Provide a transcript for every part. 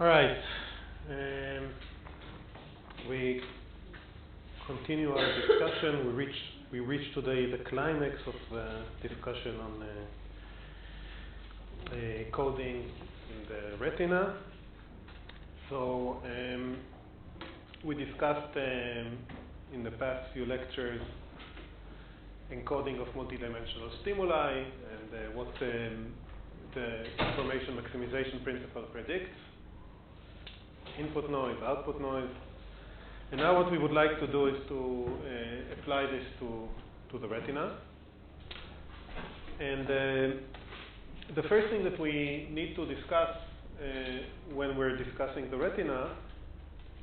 All right. We continue our discussion. We reached today the climax of the discussion on coding in the retina. So we discussed in the past few lectures encoding of multidimensional stimuli and what the information maximization principle predicts. Input noise, output noise. And now what we would like to do is to apply this to the retina. And the first thing that we need to discuss when we're discussing the retina,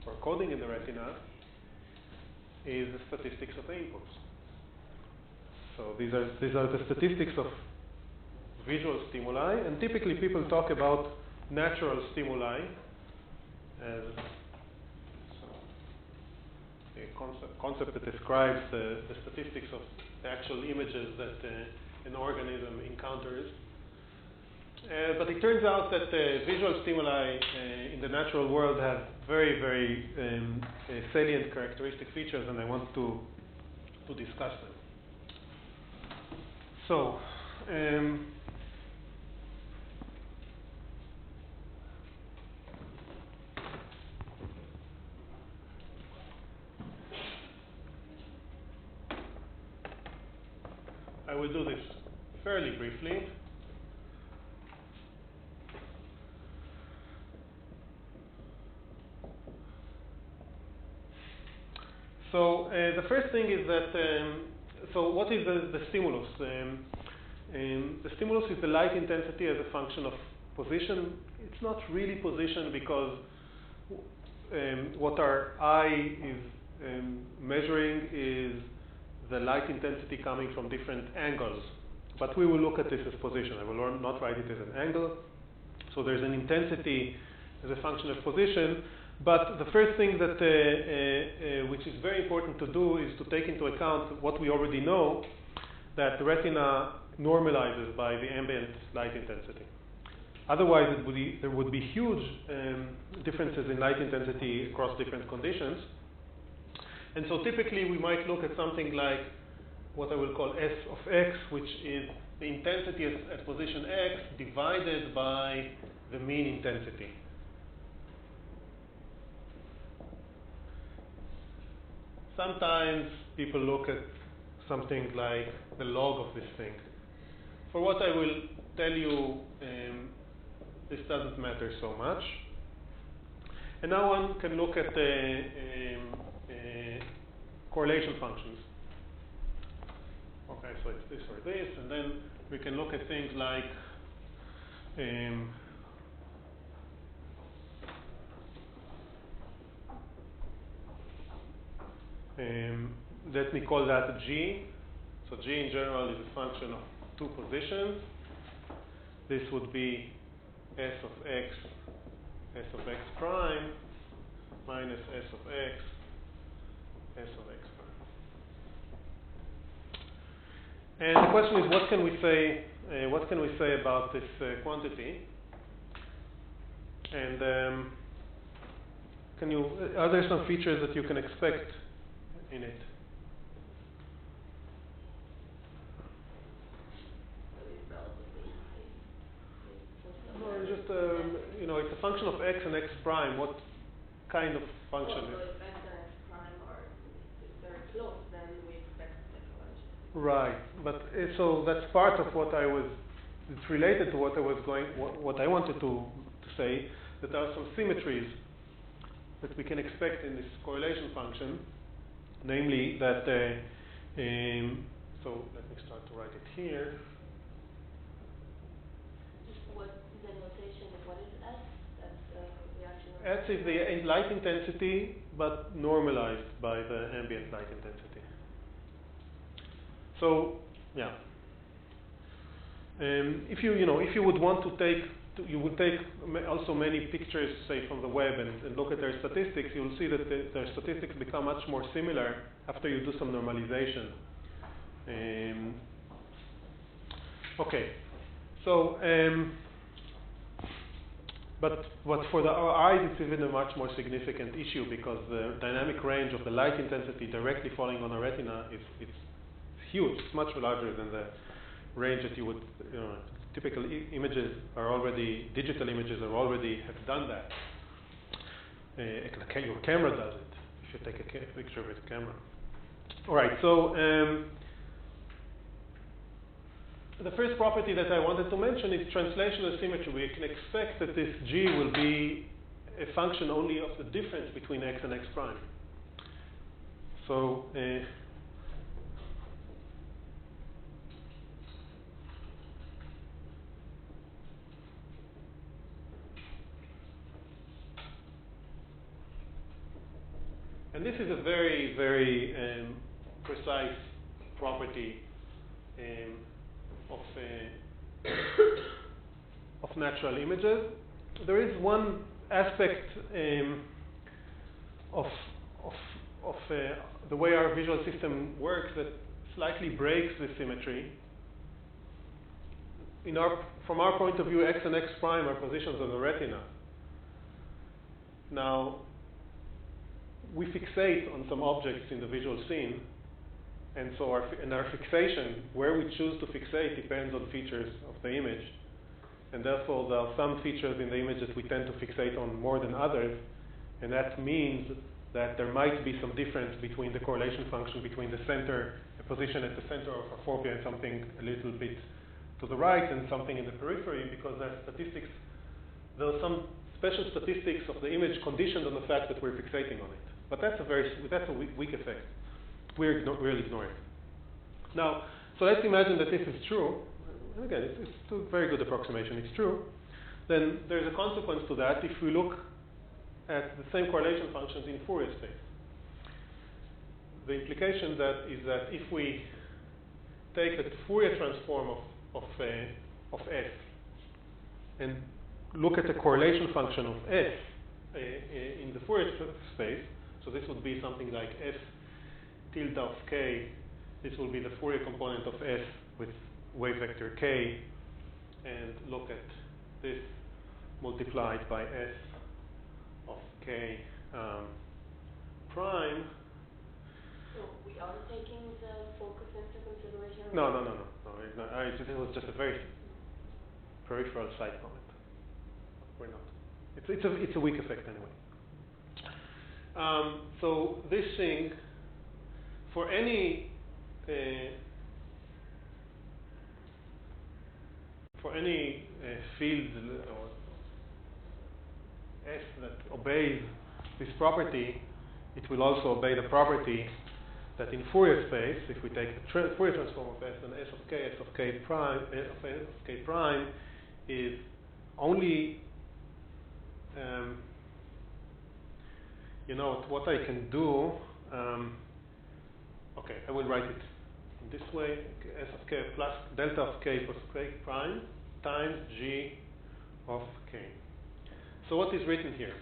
or coding in the retina, is the statistics of the inputs. So these are the statistics of visual stimuli, and typically people talk about natural stimuli as a concept that describes the statistics of the actual images that an organism encounters. But it turns out that visual stimuli in the natural world have very, very salient characteristic features, and I want to discuss them. So, I will do this fairly briefly. So the first thing is that, so what is the stimulus? The stimulus is the light intensity as a function of position. It's not really position because what our eye is measuring is the light intensity coming from different angles. But we will look at this as position. I will not write it as an angle. So there's an intensity as a function of position. But the first thing that which is very important to do is to take into account what we already know, that the retina normalizes by the ambient light intensity. Otherwise, there would be huge differences in light intensity across different conditions. And so typically we might look at something like what I will call S of x, which is the intensity at position x divided by the mean intensity. Sometimes people look at something like the log of this thing. For what I will tell you, this doesn't matter so much. And now one can look at correlation functions. Okay, so it's this or this, and then we can look at things like let me call that G. So G in general is a function of two positions. This would be S of x prime minus S of x S of x prime. And the question is, what can we say? What can we say about this quantity? And are there some features that you can expect in it? No, it's just it's a function of x and x prime. What kind of function is? So if x and x prime are, if they're close, then we expect the correlation. Right, but so that's part of what I was. It's related to what I wanted to say, that there are some symmetries that we can expect in this correlation function, namely that. So let me start to write it here. What the notation? What is S? That's the reaction. S is the light intensity, but normalized by the ambient light intensity. So, yeah. If you would want to take, you would take also many pictures, say from the web, and look at their statistics. You will see that their statistics become much more similar after you do some normalization. Okay. So But for our eyes, it's even a much more significant issue because the dynamic range of the light intensity directly falling on a retina it's huge. It's much larger than the range that you would, typical images are already, digital images are already have done that. Your camera does it. If you take a picture with a camera. All right, so the first property that I wanted to mention is translational symmetry. We can expect that this G will be a function only of the difference between x and x prime. So and this is a very, very precise property of natural images. There is one aspect of the way our visual system works that slightly breaks the symmetry. From our point of view, x and x prime are positions on the retina. Now, we fixate on some objects in the visual scene, and so our fixation, where we choose to fixate, depends on features of the image. And therefore, there are some features in the image that we tend to fixate on more than others, and that means that there might be some difference between the correlation function between the center, a position at the center of our fovea, and something a little bit to the right, and something in the periphery, because there are some special statistics of the image conditioned on the fact that we're fixating on it. But that's a weak effect. We'll ignore it. Now, so let's imagine that this is true. And again, it's a very good approximation. It's true. Then there's a consequence to that if we look at the same correlation functions in Fourier space. The implication is that if we take the Fourier transform of S and look at the correlation function of S in the Fourier space, so this would be something like S tilde of k. This will be the Fourier component of S with wave vector k, and look at this multiplied by S of k prime. So we are taking the focus into consideration? No. It was just a very peripheral side comment. We're not. It's a weak effect anyway. So this thing, for any field or S that obeys this property, it will also obey the property that in Fourier space, if we take the Fourier transform of S, then S of k prime is only what I can do. Okay, I will write it in this way: S of k plus delta of k plus k prime times G of k. So what is written here?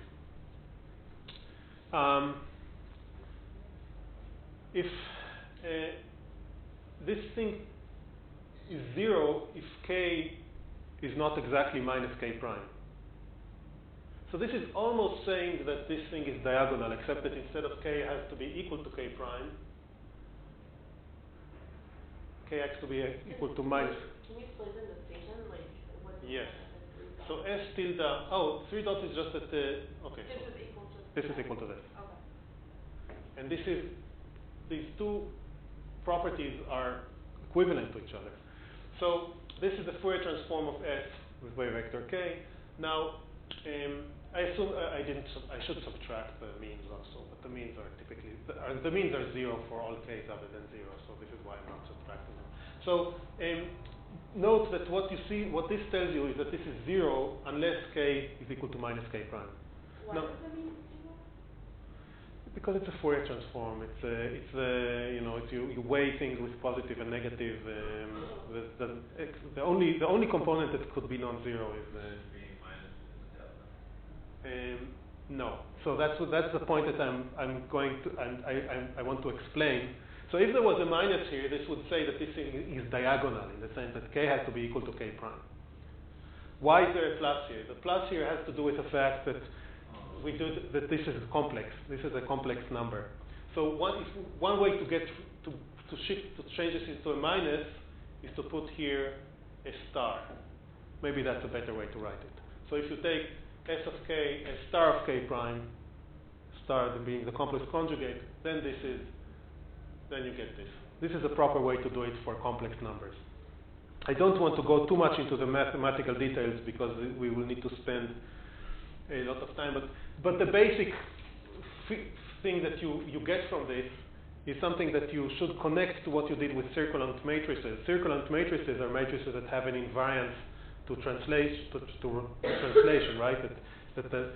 If this thing is 0, if k is not exactly minus k prime. So this is almost saying that this thing is diagonal, except that instead of k has to be equal to k prime, k has to be equal to minus. Can you explain the notation? Like, what is yes. that? So S tilde, 3 dots is just at the, okay. This is equal to this is equal to this. Okay. And these two properties are equivalent to each other. So this is the Fourier transform of S with wave vector k. Now, I assume I should subtract the means also, but the means are typically the means are 0 for all k's other than 0. So this is why I'm not subtracting them. So note that what this tells you is that this is 0 unless k is equal to minus k prime. Why does it mean 0? Because it's a Fourier transform. You weigh things with positive and negative. The only component that could be non-zero is the no. So that's the point that I want to explain. So if there was a minus here, this would say that this thing is diagonal in the sense that k has to be equal to k prime. Why is there a plus here? The plus here has to do with the fact that that this is complex. This is a complex number. So one way to get to change this into a minus is to put here a star. Maybe that's a better way to write it. So if you take s of k, a star of k prime, star being the complex conjugate, then you get this. This is a proper way to do it for complex numbers. I don't want to go too much into the mathematical details because we will need to spend a lot of time. But the basic thing that you get from this is something that you should connect to what you did with circulant matrices. Circulant matrices are matrices that have an invariance to translation, right? That the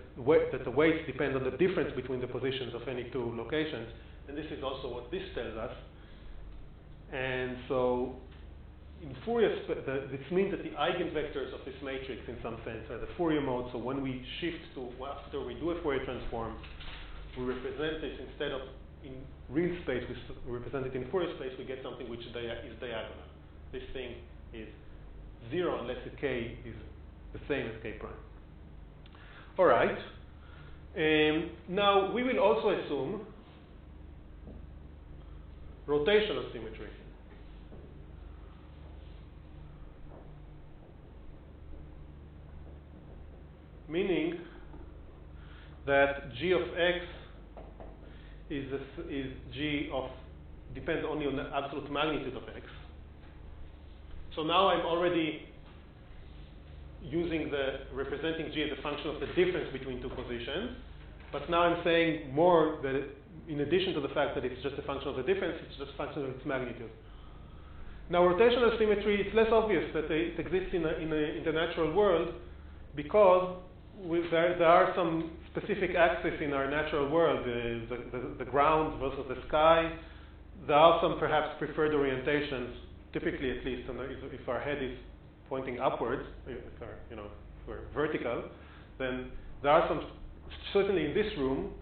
weights depend on the difference between the positions of any two locations. And this is also what this tells us. And so in Fourier, this means that the eigenvectors of this matrix, in some sense, are the Fourier mode. So when we shift to, after we do a Fourier transform, we represent this instead of in real space, we represent it in Fourier space, we get something which is diagonal. This thing is 0 unless the k is the same as k prime. All right. Now, we will also assume rotational symmetry. Meaning that g of x is g of, depends only on the absolute magnitude of x. So now I'm already representing g as a function of the difference between two positions. But now I'm saying more that in addition to the fact that it's just a function of the difference, it's just a function of its magnitude. Now rotational symmetry, it's less obvious that it exists in the natural world because there are some specific axes in our natural world, the ground versus the sky. There are some perhaps preferred orientations, typically at least, if our head is pointing upwards, if we're vertical, then there are some, certainly in this room,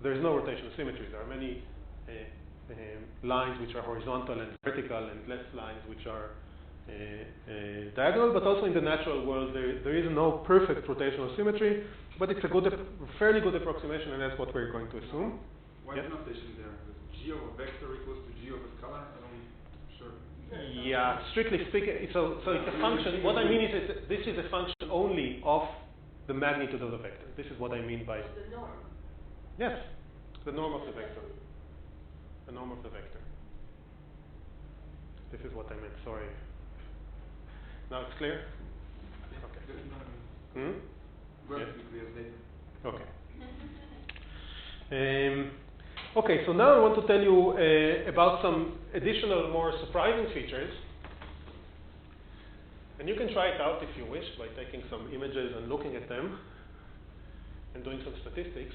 there's no rotational symmetry. There are many lines which are horizontal and vertical and less lines which are diagonal, but also in the natural world there is no perfect rotational symmetry, but it's a fairly good approximation, and that's what we're going to assume. Why the notation there? G of a vector equals to G of a scalar? Sure. Yeah, strictly speaking, so it's a function. What I mean is that this is a function only of the magnitude of the vector. This is what I mean by... The norm. Yes, the norm of the vector. The norm of the vector. This is what I meant, sorry. Now it's clear? Okay. Relatively clear later. Okay. Okay, so now I want to tell you about some additional, more surprising features. And you can try it out if you wish by taking some images and looking at them and doing some statistics.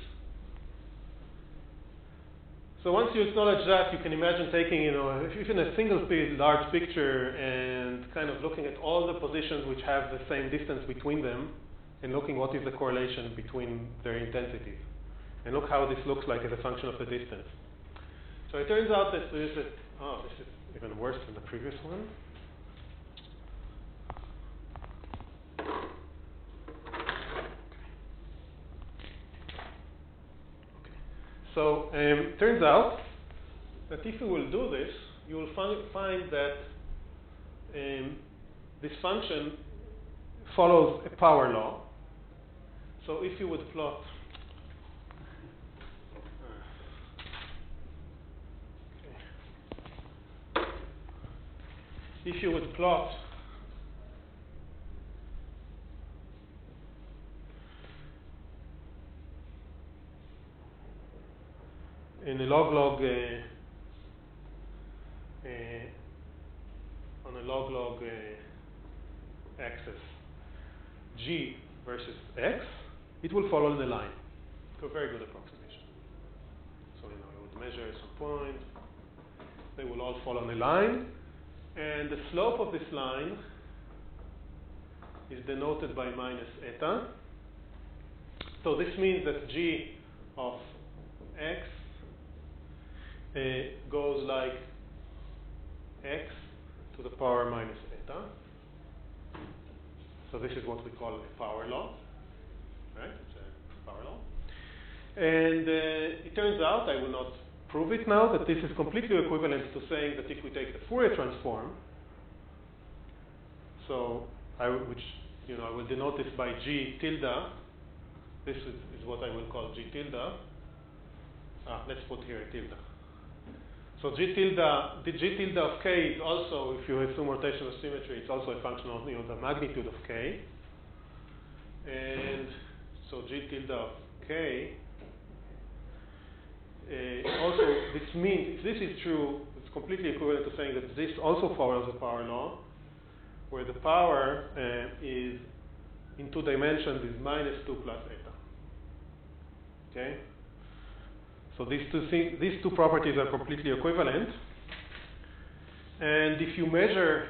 So once you acknowledge that, you can imagine taking, even a single large picture and kind of looking at all the positions which have the same distance between them and looking what is the correlation between their intensities. And look how this looks like as a function of the distance. So it turns out that this is even worse than the previous one. So turns out that if you will do this, you will find that this function follows a power law. So if you would plot in a log-log on a log-log axis g versus x, it will follow the line. So a very good approximation. So you would measure some point. They will all follow the line, and the slope of this line is denoted by minus eta. So this means that g of x goes like x to the power minus eta. So this is what we call a power law, right? It's a power law. And it turns out, I will not prove it now, that this is completely equivalent to saying that if we take the Fourier transform, so I will denote this by G tilde. This is what I will call G tilde. Let's put here a tilde. So G tilde, the G tilde of K is also, if you assume rotational symmetry, it's also a function of the magnitude of K. And so G tilde of K. Also, this means, if this is true, it's completely equivalent to saying that this also follows a power law, where the power is in 2 dimensions is minus 2 plus eta. Okay? So these two properties are completely equivalent. And if you measure,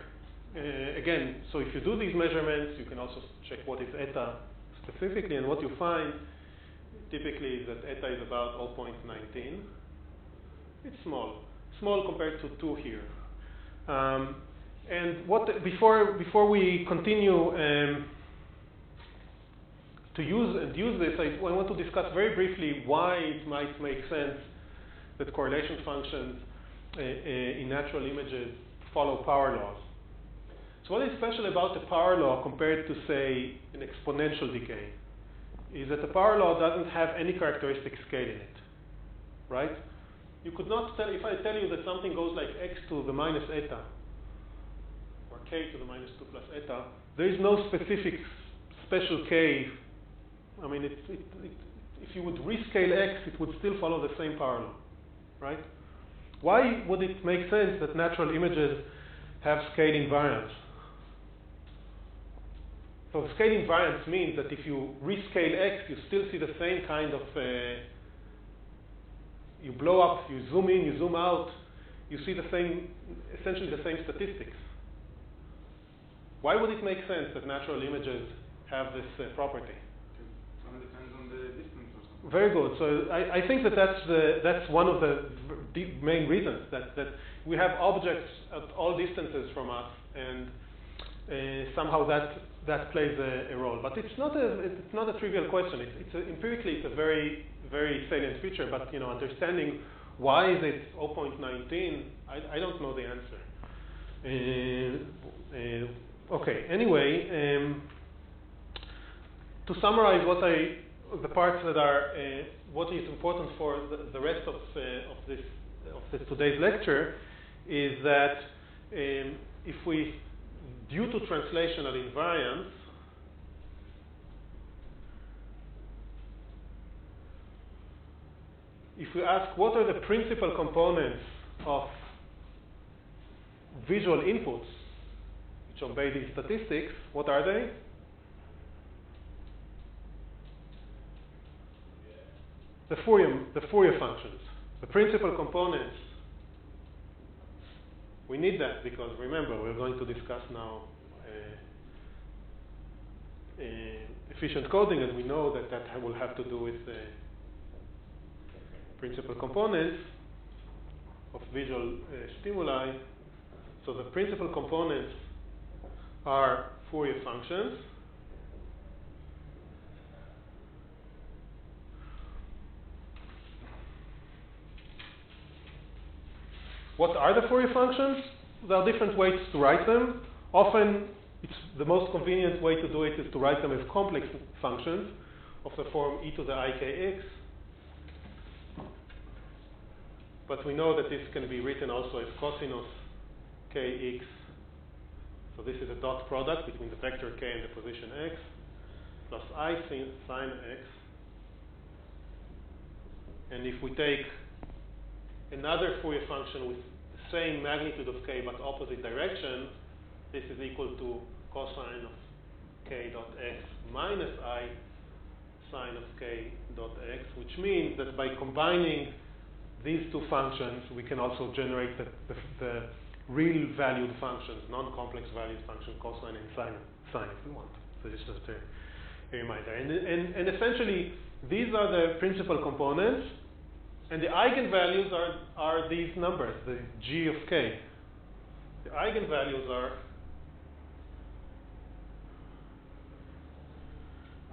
again, so if you do these measurements, you can also check what is eta specifically, and what you find typically is that eta is about 0.19. It's small compared to 2 here. And before we continue to use this, I want to discuss very briefly why it might make sense that correlation functions in natural images follow power laws. So what is special about the power law compared to, say, an exponential decay is that the power law doesn't have any characteristic scale in it, right? You could not tell, if I tell you that something goes like x to the minus eta, or k to the minus 2 plus eta, there is no specific special k. I mean, if you would rescale x, it would still follow the same power law, right? Why would it make sense that natural images have scale invariance? So scale invariance means that if you rescale x, you still see the same kind of, you blow up, you zoom in, you zoom out, you see the same, essentially the same statistics. Why would it make sense that natural images have this property? It depends on the distance or something. Very good. So I think that's one of the main reasons that we have objects at all distances from us, and somehow that plays a role. But it's not a trivial question. Empirically it's a very, very salient feature. But understanding why is it 0.19, I don't know the answer. Okay. Anyway, to summarize the parts that are what is important for the rest of today's lecture is that if we, due to translational invariance, if we ask what are the principal components of visual inputs which obey these statistics, what are they? The Fourier functions, the principal components. We need that because, remember, we're going to discuss now efficient coding, and we know that will have to do with principal components of visual stimuli. So the principal components are Fourier functions. What are the Fourier functions? There are different ways to write them. Often, the most convenient way to do it is to write them as complex functions of the form e to the ikx. But we know that this can be written also as cosinus kx. So this is a dot product between the vector k and the position x, plus I sine x. And if we take another Fourier function with the same magnitude of k but opposite direction, this is equal to cosine of k dot x minus I sine of k dot x, which means that by combining these two functions, we can also generate the real valued functions, non-complex valued function, cosine and sine if we want. So just a reminder. And essentially, these are the principal components. And the eigenvalues are these numbers, the g of k. The eigenvalues are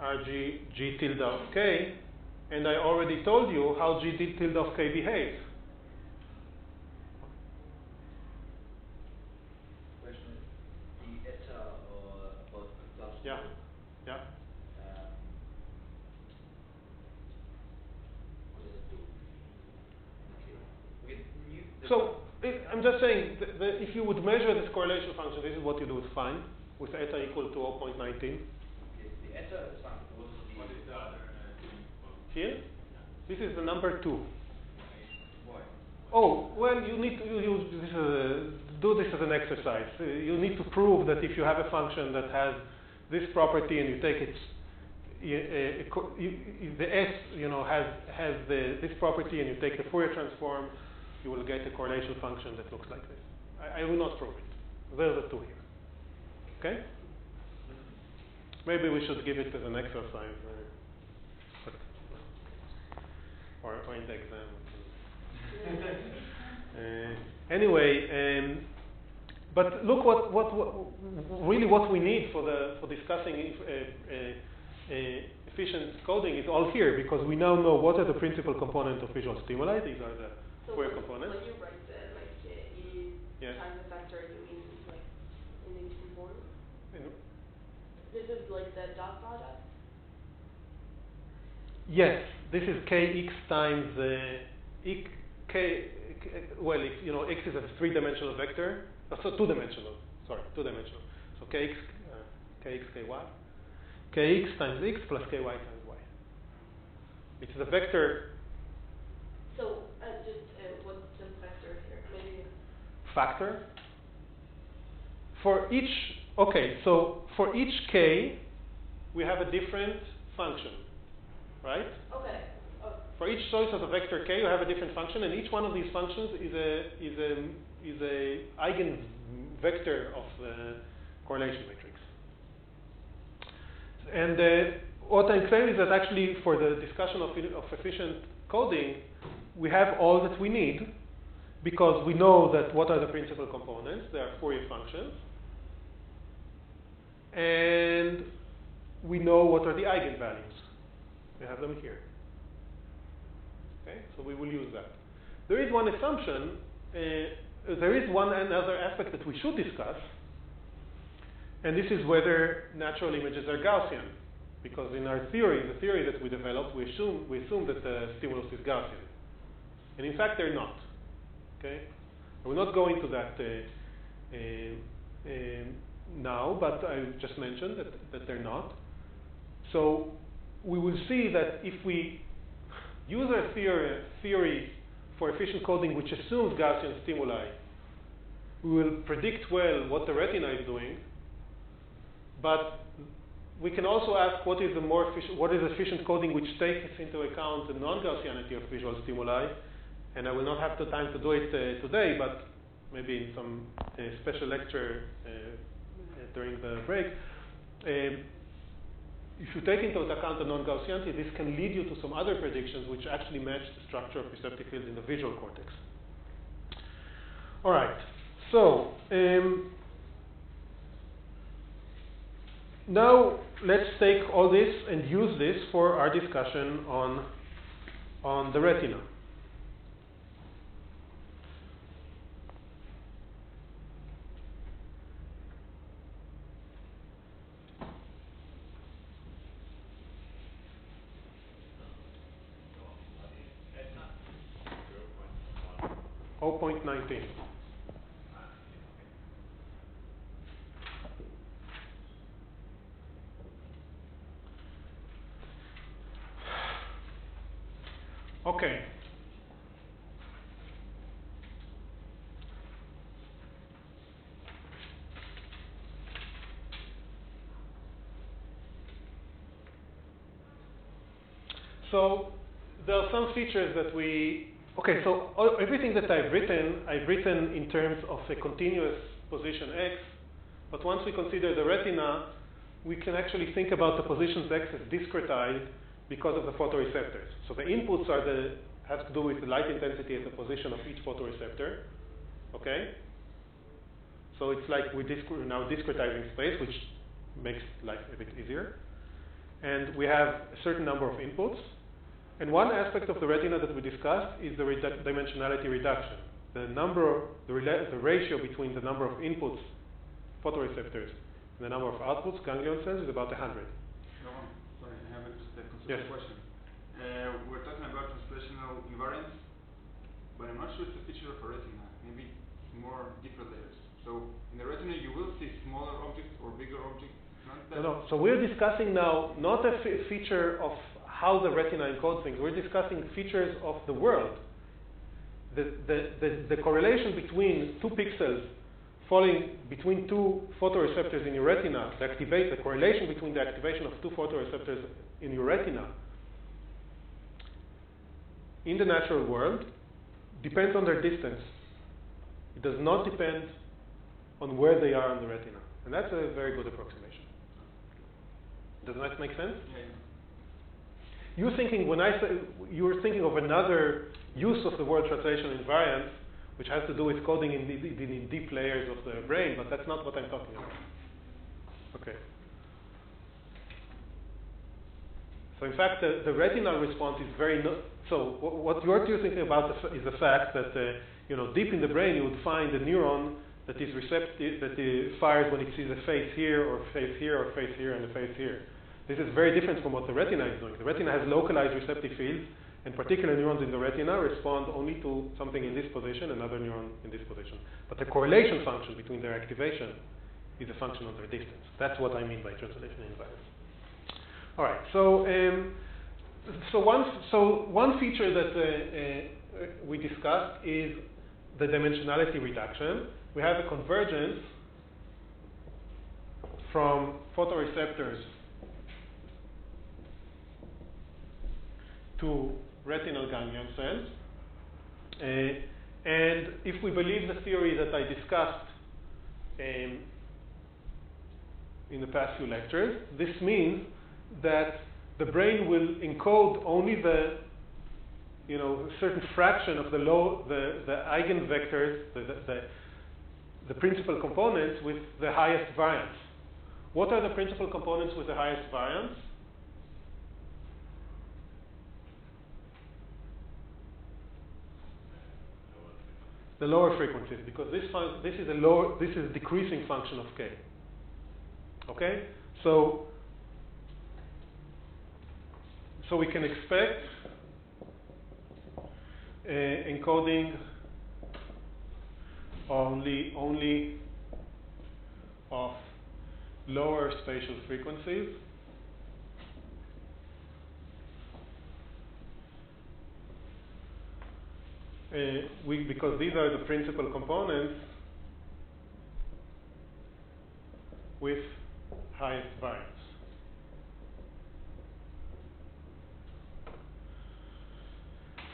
Rg G tilde of k, and I already told you how G tilde of k behaves. Question is the eta or about Computational. Yeah. Yeah. What does it do? Okay. So I'm just saying, if you would measure this correlation function, this is what you do, it's fine, with eta equal to 0.19. Okay, the eta is fine. What is the other thing? Here? This is the number 2. Why? Oh, well, you need to do this as an exercise. You need to prove that if you have a function that has this property and you take its the S, has this property, and you take the Fourier transform, you will get a correlation function that looks like this. I will not prove it. There's the 2 here. Okay? Maybe we should give it as an exercise, or in the exam. Anyway, but look what we need for discussing efficient coding is all here, because we now know what are the principal components of visual stimuli. These are the Fourier components. When you write E times a vector, you mean like in each form? This is like the dot product? Yes, this is kx times well, x is a 3-dimensional vector, so 2-dimensional. Sorry, 2-dimensional. So kx, kx times x plus ky times y. It's the vector. So just what's the vector here? Maybe. Factor. For each, so for each k, we have a different function, right? Okay. For each choice of a vector k, you have a different function, and each one of these functions is a eigenvector of the correlation matrix. And what I'm saying is that actually, for the discussion of efficient coding, we have all that we need, because we know that what are the principal components. They are Fourier functions, and we know what are the eigenvalues. We have them here. Okay, so we will use that. There is one assumption. There is one another aspect that we should discuss, and this is whether natural images are Gaussian. Because in our theory, the theory that we developed, we assume that the stimulus is Gaussian, and in fact they're not. Okay, I will not go into that now, but I just mentioned that they're not. So we will see that if we use our theory for efficient coding, which assumes Gaussian stimuli, we will predict well what the retina is doing, but we can also ask what is efficient coding which takes into account the non-Gaussianity of visual stimuli, and I will not have the time to do it today, but maybe in some special lecture during the break. If you take into account the non-Gaussianity, this can lead you to some other predictions which actually match the structure of perceptive fields in the visual cortex. All right, so now let's take all this and use this for our discussion on the retina. Oh, 0.19. Okay. So there are some features that so everything that I've written in terms of a continuous position x, but once we consider the retina, we can actually think about the positions x as discretized because of the photoreceptors. So the inputs have to do with the light intensity at the position of each photoreceptor. Okay? So it's like we're now discretizing space, which makes life a bit easier. and we have a certain number of inputs. And one aspect of the retina that we discussed is the dimensionality reduction. The ratio between the number of inputs, photoreceptors, and the number of outputs, ganglion cells, is about 100. No, sorry, I have just a conceptual Yes. question. We're talking about translational invariance, but I'm not sure it's a feature of a retina. Maybe more deeper layers. So in the retina, you will see smaller objects or bigger objects. No. So we're discussing now not a feature of how the retina encodes things. We're discussing features of the world. The correlation between two pixels falling between two photoreceptors in your retina, the correlation between the activation of two photoreceptors in your retina in the natural world depends on their distance. It does not depend on where they are on the retina. And that's a very good approximation. Does that make sense? Yeah. You're thinking, when I say, you're thinking of another use of the word translation invariance, which has to do with coding in the deep layers of the brain, but that's not what I'm talking about. Okay. So in fact, the retinal response is very so what you're thinking about is the fact that deep in the brain you would find a neuron that is receptive, that fires when it sees a face here, or face here, or face here, and a face here. This is very different from what the retina is doing. The retina has localized receptive fields, and particular neurons in the retina respond only to something in this position, another neuron in this position. But the correlation function between their activation is a function of their distance. That's what I mean by translation invariance. All right. So one feature that we discussed is the dimensionality reduction. We have a convergence from photoreceptors to retinal ganglion cells. And if we believe the theory that I discussed in the past few lectures, this means that the brain will encode only a certain fraction of the eigenvectors, the principal components with the highest variance. What are the principal components with the highest variance? The lower frequencies, because this is a decreasing function of k. Okay, so we can expect encoding only of lower spatial frequencies. Because these are the principal components with highest variance.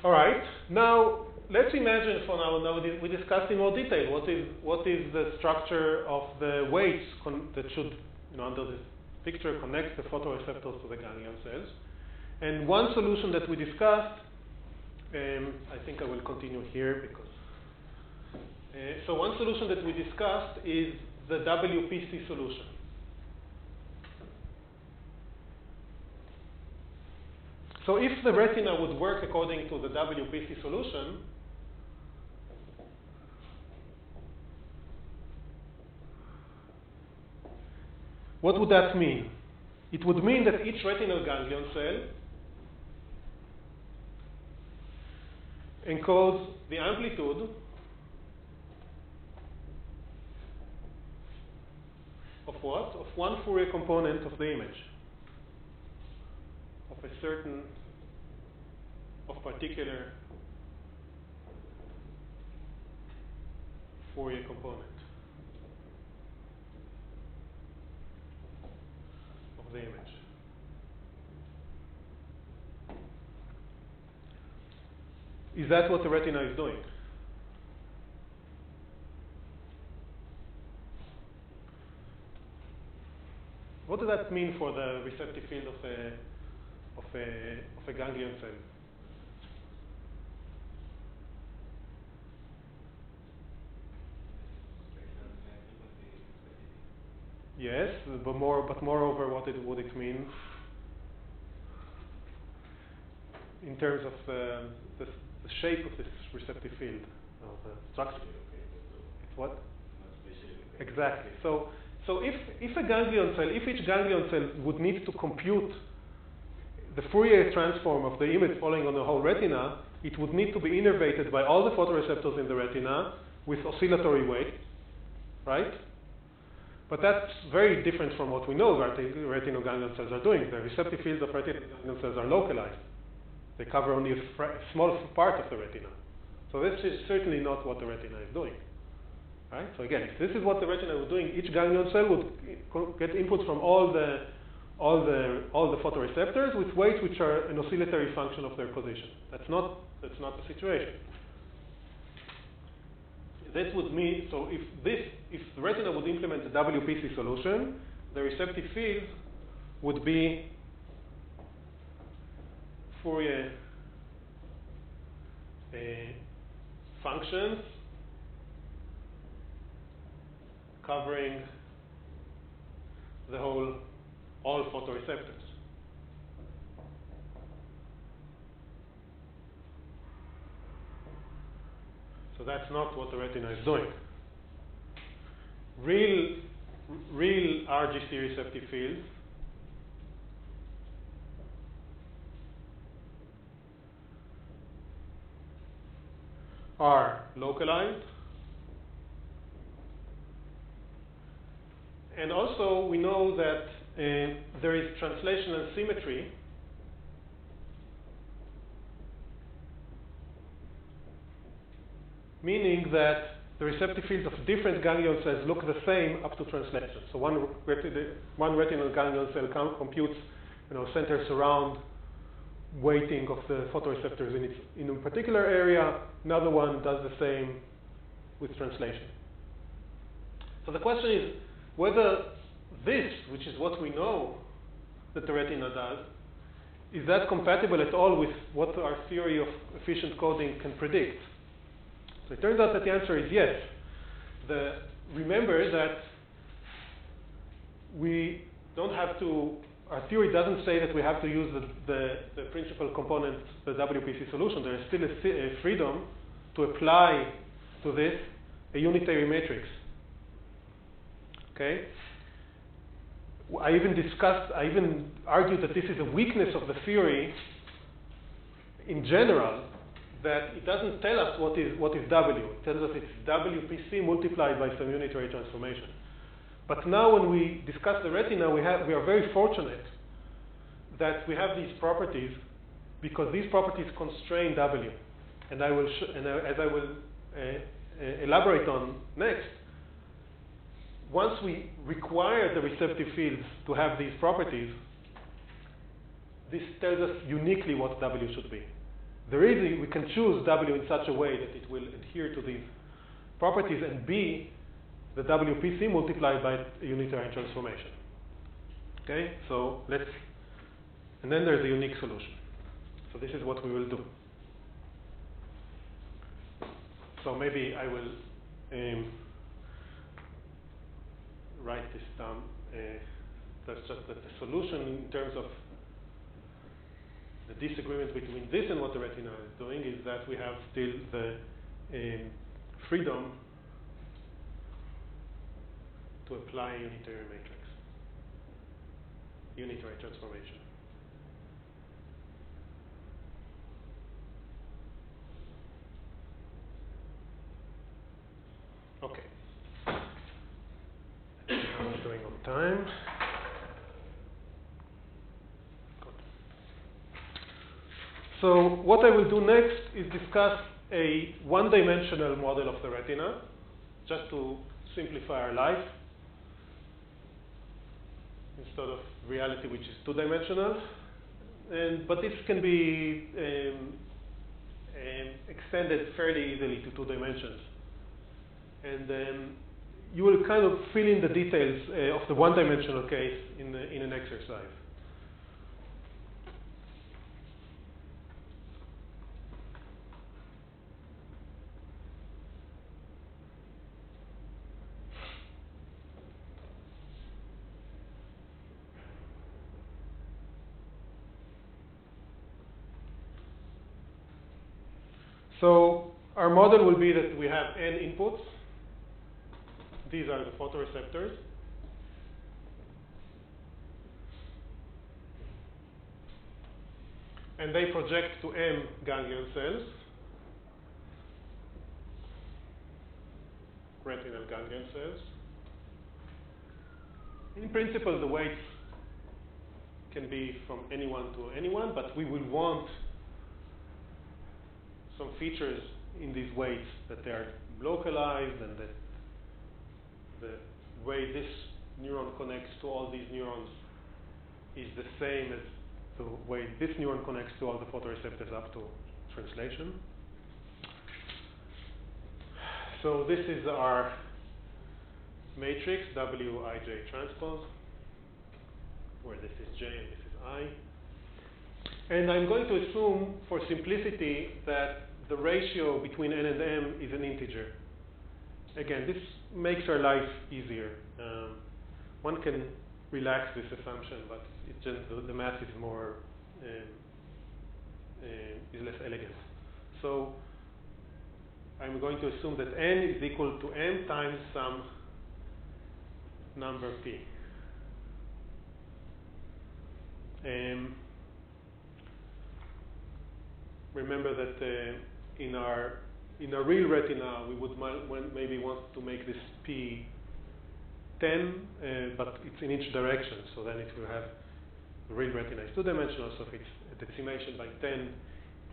All right. Now let's imagine for now we discussed in more detail what is the structure of the weights that should, under this picture, connect the photoreceptors to the ganglion cells. And one solution that we discussed, I think I will continue here because. So one solution that we discussed is the WPC solution. So if the retina would work according to the WPC solution, what would that mean? It would mean that each retinal ganglion cell encodes the amplitude of what? Of one Fourier component of the image, of a certain, of particular Fourier component of the image. Is that what the retina is doing? What does that mean for the receptive field of a ganglion cell? Yes, but moreover, what would it mean? in terms of the shape of this receptive field, or the structure. It's what? Exactly. So if a ganglion cell, if each ganglion cell would need to compute the Fourier transform of the image falling on the whole retina, it would need to be innervated by all the photoreceptors in the retina with oscillatory weight, right? But that's very different from what we know retinal ganglion cells are doing. The receptive fields of retinal ganglion cells are localized. They cover only a small part of the retina. So this is certainly not what the retina is doing. Right? So again, if this is what the retina was doing, each ganglion cell would get input from all the photoreceptors with weights which are an oscillatory function of their position. That's not the situation. That would mean, so if the retina would implement the WPC solution, the receptive fields would be Fourier functions covering all photoreceptors. So that's not what the retina is doing. Real RGC receptive fields are localized. And also we know that there is translational symmetry meaning that the receptive fields of different ganglion cells look the same up to translation. So one retinal ganglion cell computes, center surround weighting of the photoreceptors in a particular area. Another one does the same with translation. So the question is whether this, which is what we know that the retina does, is that compatible at all with what our theory of efficient coding can predict? So it turns out that the answer is yes. Remember that we don't have to, our theory doesn't say that we have to use the principal component, the WPC solution. There is still a freedom to apply to this a unitary matrix. Okay? I even argued that this is a weakness of the theory in general, that it doesn't tell us what is W. It tells us it's WPC multiplied by some unitary transformation. But now when we discuss the retina, we are very fortunate that we have these properties because these properties constrain W. And as I will elaborate on next, once we require the receptive fields to have these properties, this tells us uniquely what W should be. We can choose W in such a way that it will adhere to these properties and be the WPC multiplied by a unitary transformation. Okay, so and then there's a unique solution. So this is what we will do. So maybe I will write this down. That's just that the solution in terms of the disagreement between this and what the retina is doing is that we have still the freedom to apply a unitary matrix, unitary transformation. Okay. I'm going on time. So what I will do next is discuss a one-dimensional model of the retina, just to simplify our life, instead of reality, which is two-dimensional. But this can be extended fairly easily to 2 dimensions. And you will kind of fill in the details of the one-dimensional case in an exercise. So our model will be that we have n inputs. These are the photoreceptors. And they project to M ganglion cells, retinal ganglion cells. In principle, the weights can be from anyone to anyone, but we will want some features in these weights that they are localized and that the way this neuron connects to all these neurons is the same as the way this neuron connects to all the photoreceptors up to translation. So this is our matrix, Wij transpose, where this is J and this is I. And I'm going to assume, for simplicity, that the ratio between n and m is an integer. Again, this makes our life easier. One can relax this assumption, but it just the math is more is less elegant. So I'm going to assume that n is equal to m times some number p. Remember that in our real retina, we would maybe want to make this p 10, but it's in each direction. So then it will have the real retina is two-dimensional. So if it's a decimation by 10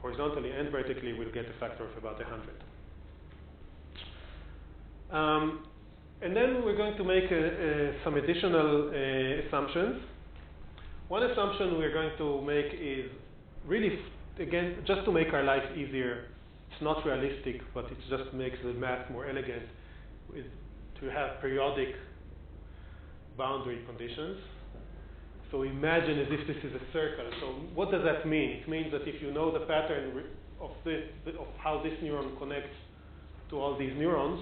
horizontally and vertically, we'll get a factor of about 100. And then we're going to make some additional assumptions. One assumption we're going to make is really, again, just to make our life easier. It's not realistic, but it just makes the math more elegant, is to have periodic boundary conditions. So imagine as if this is a circle. So what does that mean? It means that if you know the pattern of how this neuron connects to all these neurons,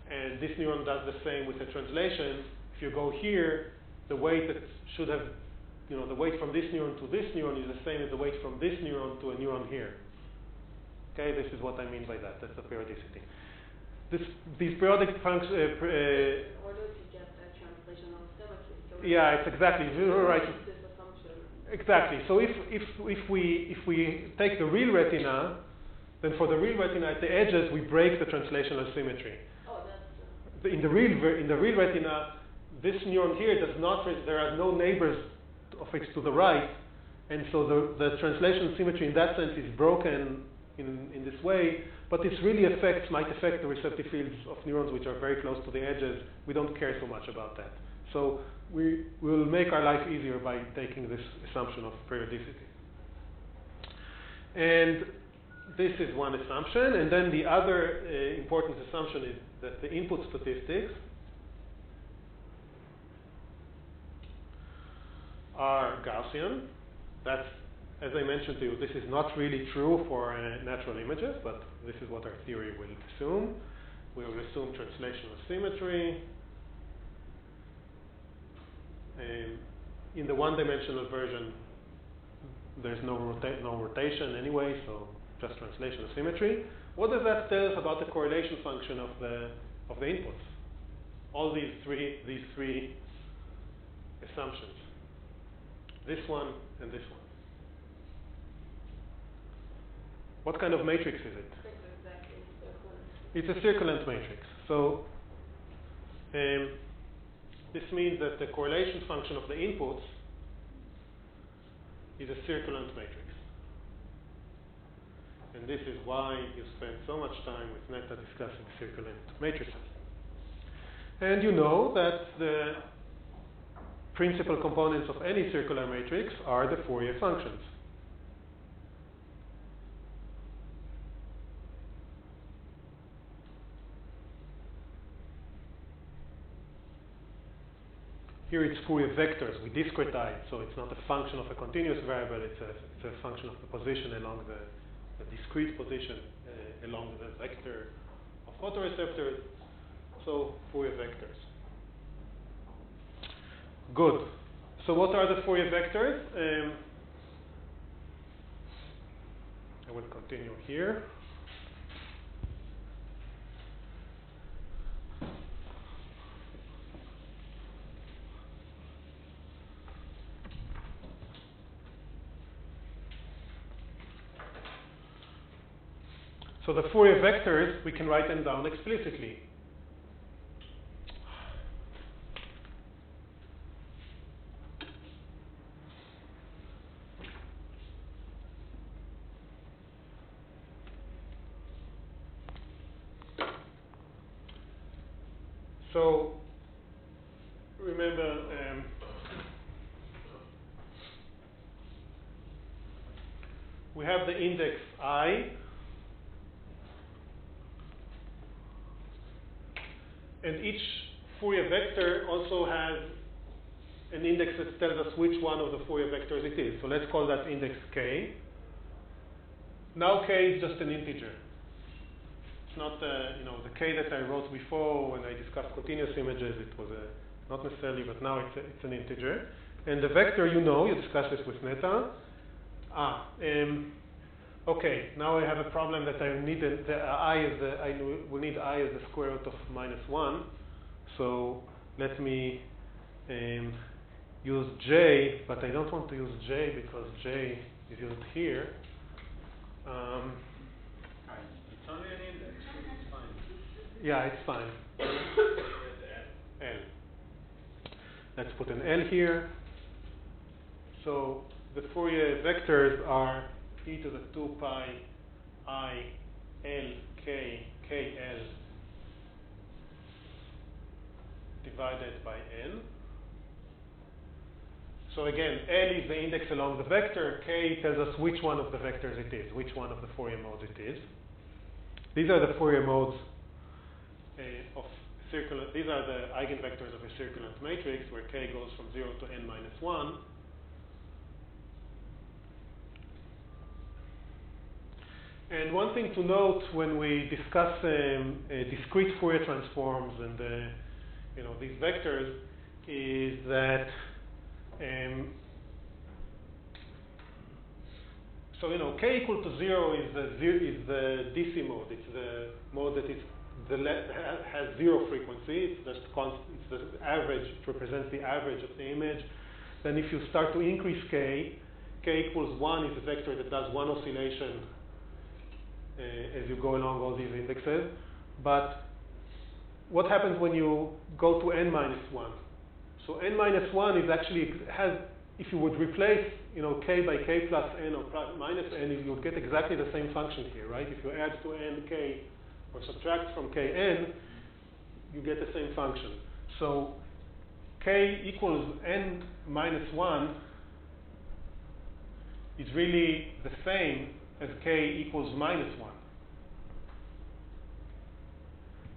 and this neuron does the same with the translation, if you go here, the weight that should have, the weight from this neuron to this neuron is the same as the weight from this neuron to a neuron here. Okay, this is what I mean by that. That's the periodicity. These periodic functions. In order to get that translational symmetry. So Yeah, it's exactly right. This assumption. Exactly. So if we take the real retina, then for the real retina at the edges we break the translational symmetry. Oh, that's. In the real retina, this neuron here does not. There are no neighbors of it to the right, and so the translation symmetry in that sense is broken in this way. But this really might affect the receptive fields of neurons which are very close to the edges. We don't care so much about that. So we will make our life easier by taking this assumption of periodicity. And this is one assumption. And then the other important assumption is that the input statistics are Gaussian. That's, as I mentioned to you, this is not really true for natural images, but this is what our theory will assume. We will assume translational symmetry. In the one-dimensional version, there's no rotation anyway, so just translational symmetry. What does that tell us about the correlation function of the inputs? All these three assumptions. This one and this one. What kind of matrix is it? It's a circulant matrix. So this means that the correlation function of the inputs is a circulant matrix. And this is why you spend so much time with Netta discussing circulant matrices. And you know that the principal components of any circular matrix are the Fourier functions. Here it's Fourier vectors. We discretize, so it's not a function of a continuous variable. It's a function of the position along the discrete position along the vector of photoreceptors. So Fourier vectors. Good. So what are the Fourier vectors? I will continue here. So the Fourier vectors, we can write them down explicitly. So remember, we have the index I, and each Fourier vector also has an index that tells us which one of the Fourier vectors it is. So let's call that index k. Now k is just an integer. It's not the k that I wrote before when I discussed continuous images. It was not necessarily, but now it's an integer. And the vector, you discussed this with Neta. Okay, now I have a problem that I need I will need I as the square root of -1. So let me use j, but I don't want to use j because j is used here. It's only an index, so it's fine. Yeah, it's fine. L. Let's put an L here. So the Fourier vectors are e to the 2 pi I L k k L divided by n. So again, L is the index along the vector. K tells us which one of the vectors it is, which one of the Fourier modes it is. These are the Fourier modes of circular. These are the eigenvectors of a circulant matrix where k goes from 0 to n minus 1. And one thing to note when we discuss discrete Fourier transforms and these vectors is that k equal to 0 is the DC mode. It's the mode that has zero frequency. It's the average. It represents the average of the image. Then if you start to increase k equals 1 is a vector that does one oscillation as you go along all these indexes. But what happens when you go to n minus 1? So n minus 1 is actually if you would replace k by k plus n or minus n, you would get exactly the same function here, right? If you add to n k or subtract from k n, you get the same function. So k equals n minus 1 is really the same as k equals minus 1.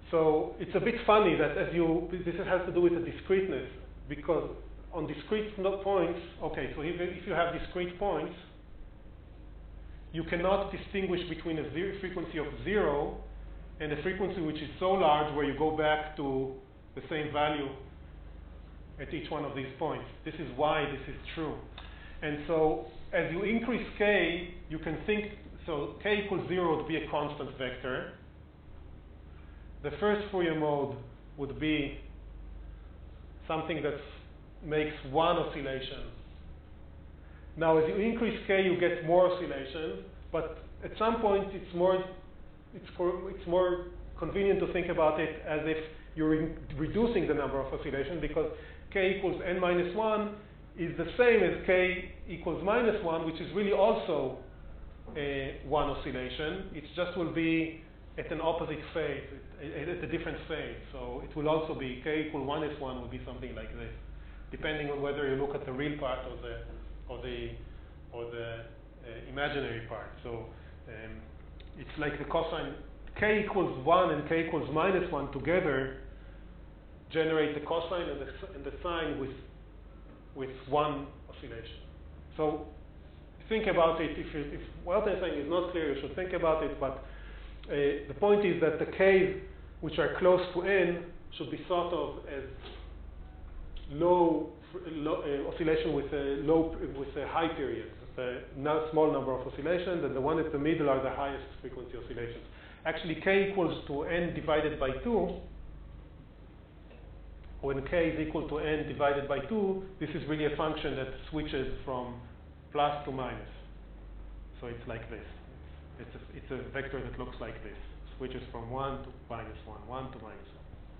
So it's a bit funny that this has to do with the discreteness, because on discrete points, okay, so if you have discrete points, you cannot distinguish between a frequency of 0 and a frequency which is so large where you go back to the same value at each one of these points. This is why this is true. And so as you increase k, you can think, so k equals 0 would be a constant vector. The first Fourier mode would be something that makes one oscillation. Now, as you increase k, you get more oscillations, but at some point, it's more convenient to think about it as if you're reducing the number of oscillations, because k equals n minus 1 is the same as k equals minus 1, which is really also one oscillation. It just will be at an opposite phase, at a different phase. So it will also be k equal minus 1 will be something like this, depending on whether you look at the real part or the imaginary part. So it's like the cosine k equals 1 and k equals minus 1 together generate the cosine and the sine with one oscillation. So think about it. If what I'm saying is not clear, you should think about it. But the point is that the k's which are close to n should be thought of as low oscillation with a high period. small number of oscillations, and the one at the middle are the highest frequency oscillations. Actually, k equals to n divided by 2. When k is equal to n divided by 2, this is really a function that switches from plus to minus. So it's like this. It's a vector that looks like this. Switches from 1 to minus 1, 1 to minus 1.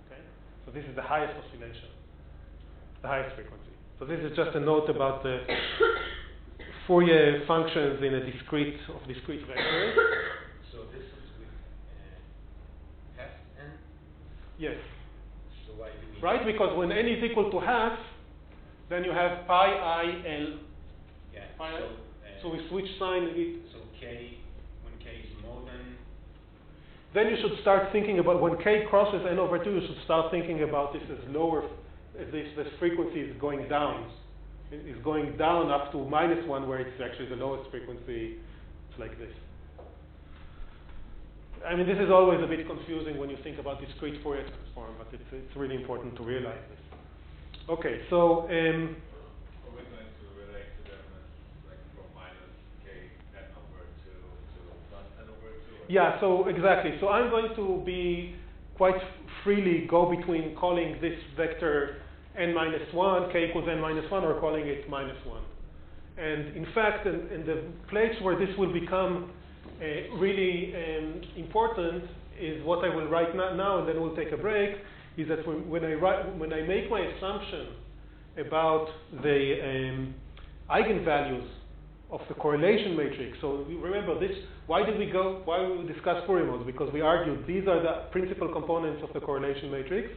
Okay? So this is the highest oscillation, the highest frequency. So this is just a note about the Fourier functions in a discrete vectors. So this is with half n? Yes. So why do we... Right? Because when n is equal to half, then you have pi I L. Yeah. Pi I. So we switch sign. So k, when k is more than... Then you should start thinking about, when k crosses n over 2, you should start thinking about this as lower, as if this frequency is going down. It is going down up to minus 1, where it's actually the lowest frequency. It's like this. I mean, this is always a bit confusing when you think about discrete Fourier transform, but it's really important to realize this. Okay, so... Are we going to relate to them as like from minus k n over 2 to plus n over 2? Yeah, so exactly. So I'm going to be quite freely go between calling this vector n minus 1, k equals n minus 1, or calling it minus 1. And in fact, in the place where this will become really important is what I will write now, and then we'll take a break, is that when I make my assumption about the eigenvalues of the correlation matrix. So remember this, why we discuss Fourier modes? Because we argued these are the principal components of the correlation matrix.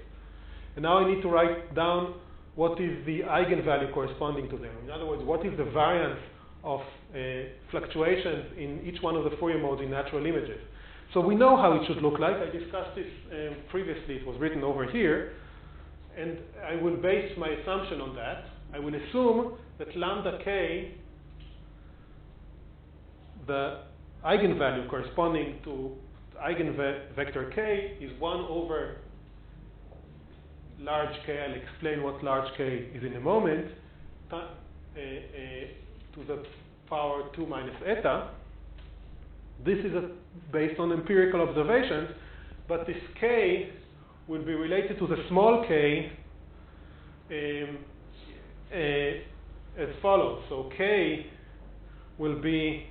And now I need to write down what is the eigenvalue corresponding to them. In other words, what is the variance of fluctuations in each one of the Fourier modes in natural images. So we know how it should look like. I discussed this previously. It was written over here. And I will base my assumption on that. I will assume that lambda k, the eigenvalue corresponding to eigenvector k, is 1 over large k. I'll explain what large k is in a moment, to the power 2 minus eta. This is based on empirical observations, but this k will be related to the small k as follows. So k will be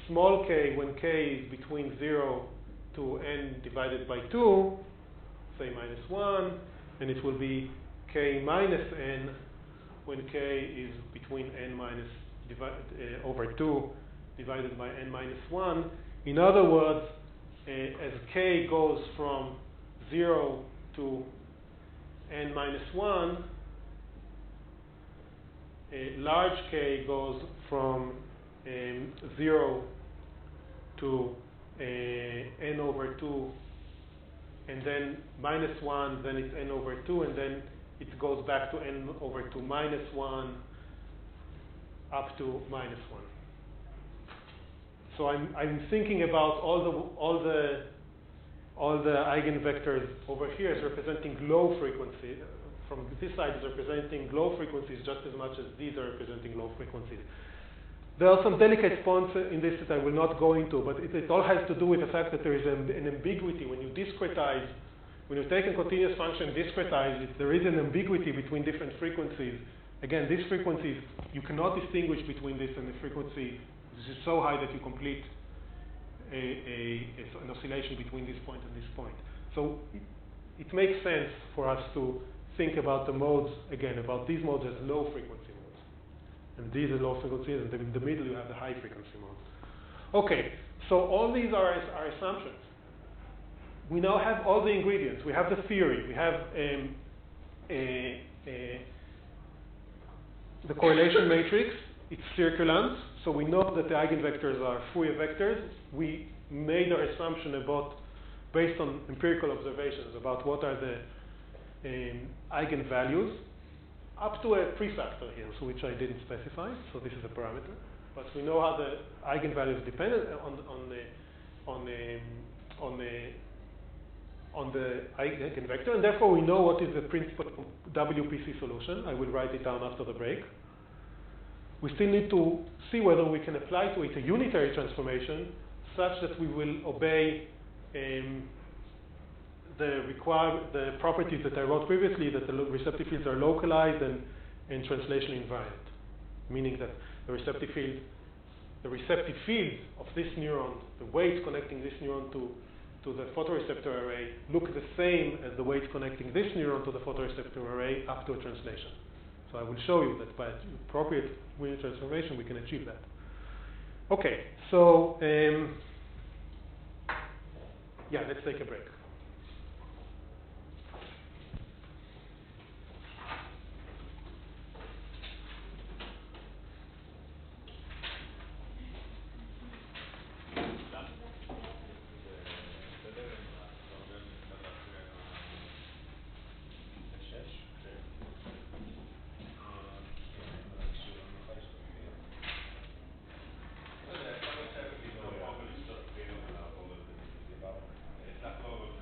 small k when k is between 0 to n divided by 2, say minus 1, and it will be k minus n when k is between n minus over 2 divided by n minus 1. In other words, as k goes from 0 to n minus 1, large k goes from 0 to n over 2, and then minus 1, then it's n over 2, and then it goes back to n over 2 minus 1 up to minus 1. So I'm thinking about all the eigenvectors over here as representing low frequency. From this side is representing low frequencies just as much as these are representing low frequencies. There are some delicate points in this that I will not go into, but it all has to do with the fact that there is an ambiguity when you discretize. When you take a continuous function, discretize it, there is an ambiguity between different frequencies. Again, these frequencies, you cannot distinguish between this and the frequency. This is so high that you complete an oscillation between this point and this point. So it makes sense for us to think about the modes, again, about these modes as low frequency modes. And these are low frequencies, and in the middle you have the high frequency modes. Okay, so all these are assumptions. We now have all the ingredients. We have the theory. We have the correlation matrix. It's circulant, so we know that the eigenvectors are Fourier vectors. We made our assumption based on empirical observations about what are the eigenvalues, up to a prefactor here, so which I didn't specify. So this is a parameter, but we know how the eigenvalues depend on the eigenvector, and therefore we know what is the principal WPC solution. I will write it down after the break. we still need to see whether we can apply to it a unitary transformation such that we will obey the properties that I wrote previously, that the receptive fields are localized and translation invariant, meaning that the receptive field of this neuron, the weights connecting this neuron to the photoreceptor array, look the same as the weights connecting this neuron to the photoreceptor array up to a translation. So I will show you that by appropriate Wien transformation we can achieve that. Okay, so yeah, let's take a break. לא יודע, יכול להיות שהיינו בלי נורמלי, סוף בלי נורמלי, בלי נורמלי. הצלחנו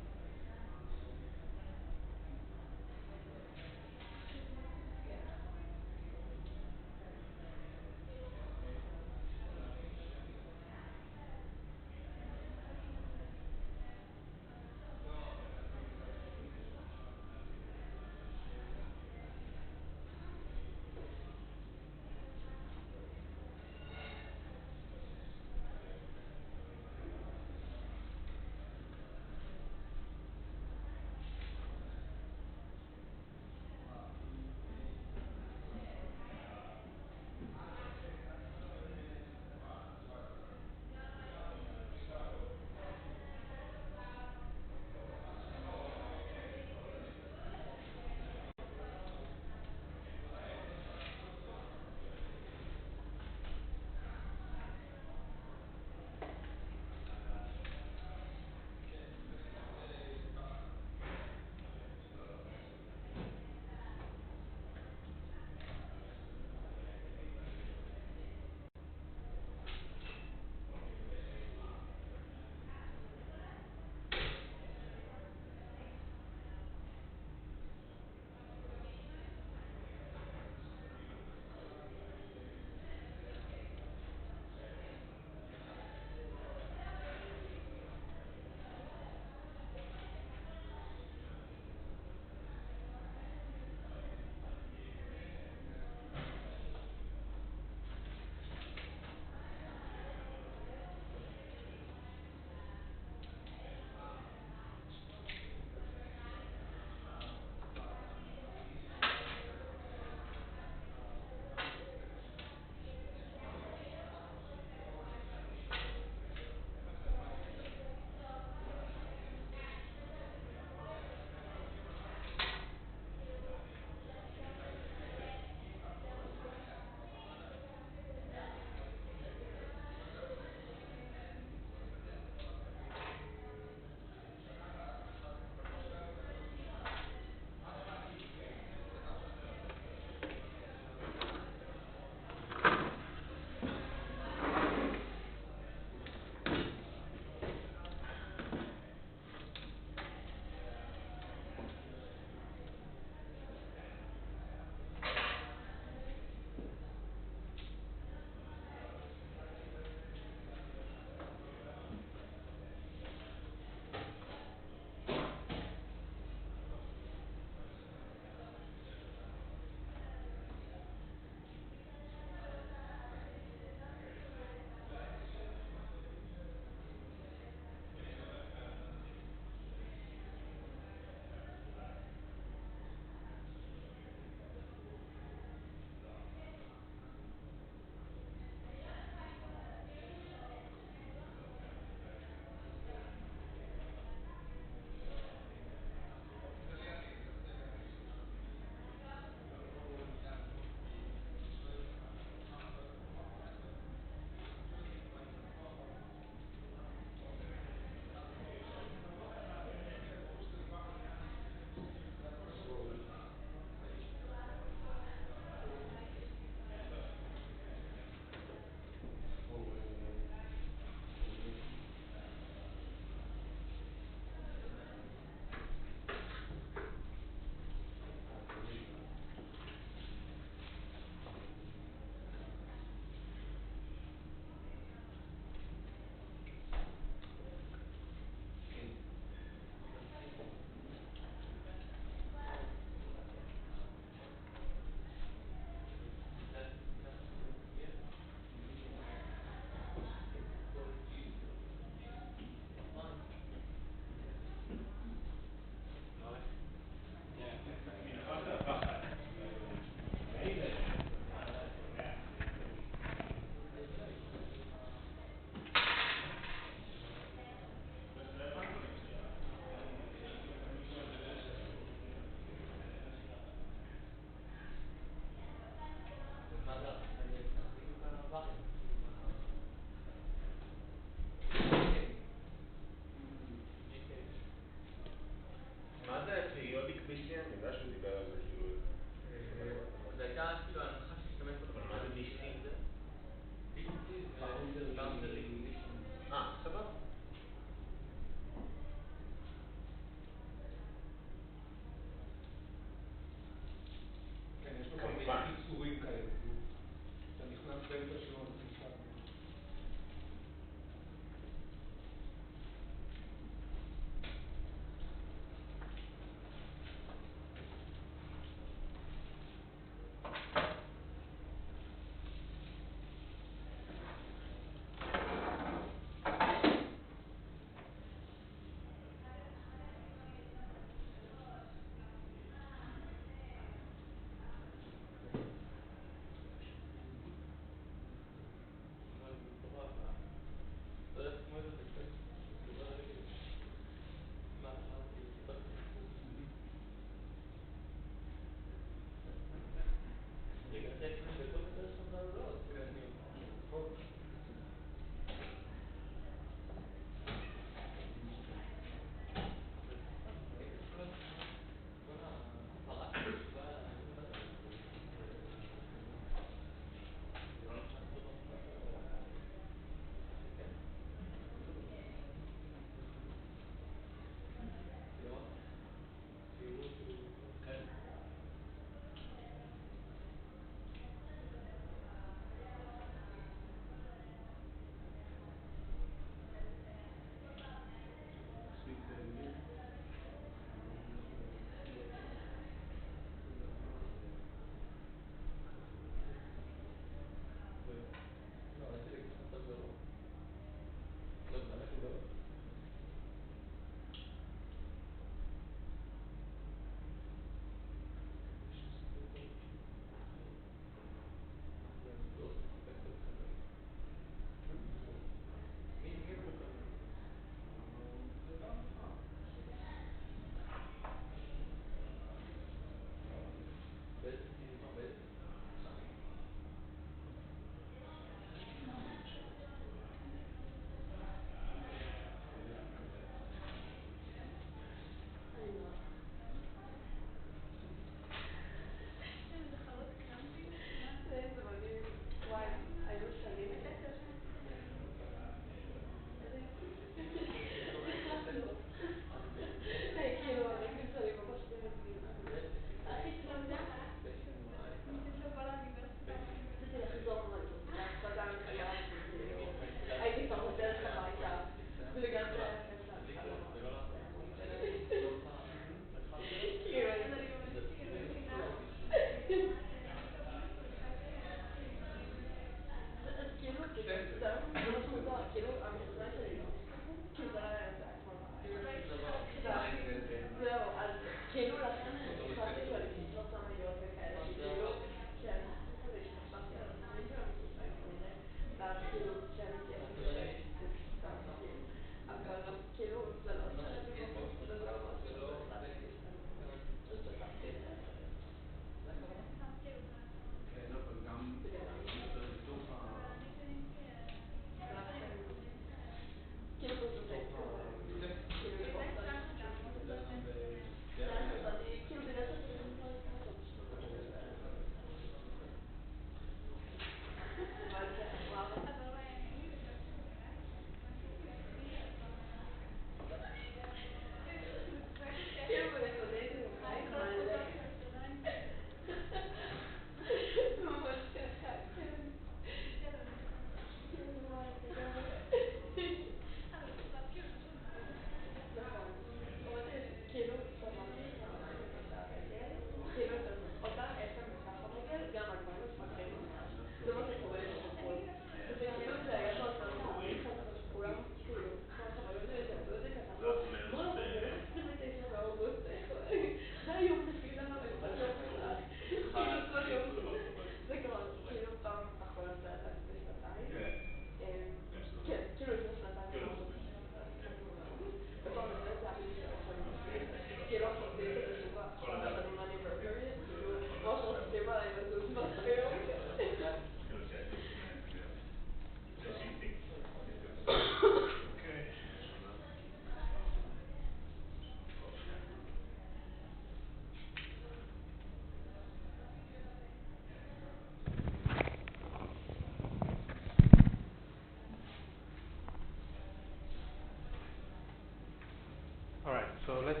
All right, so let's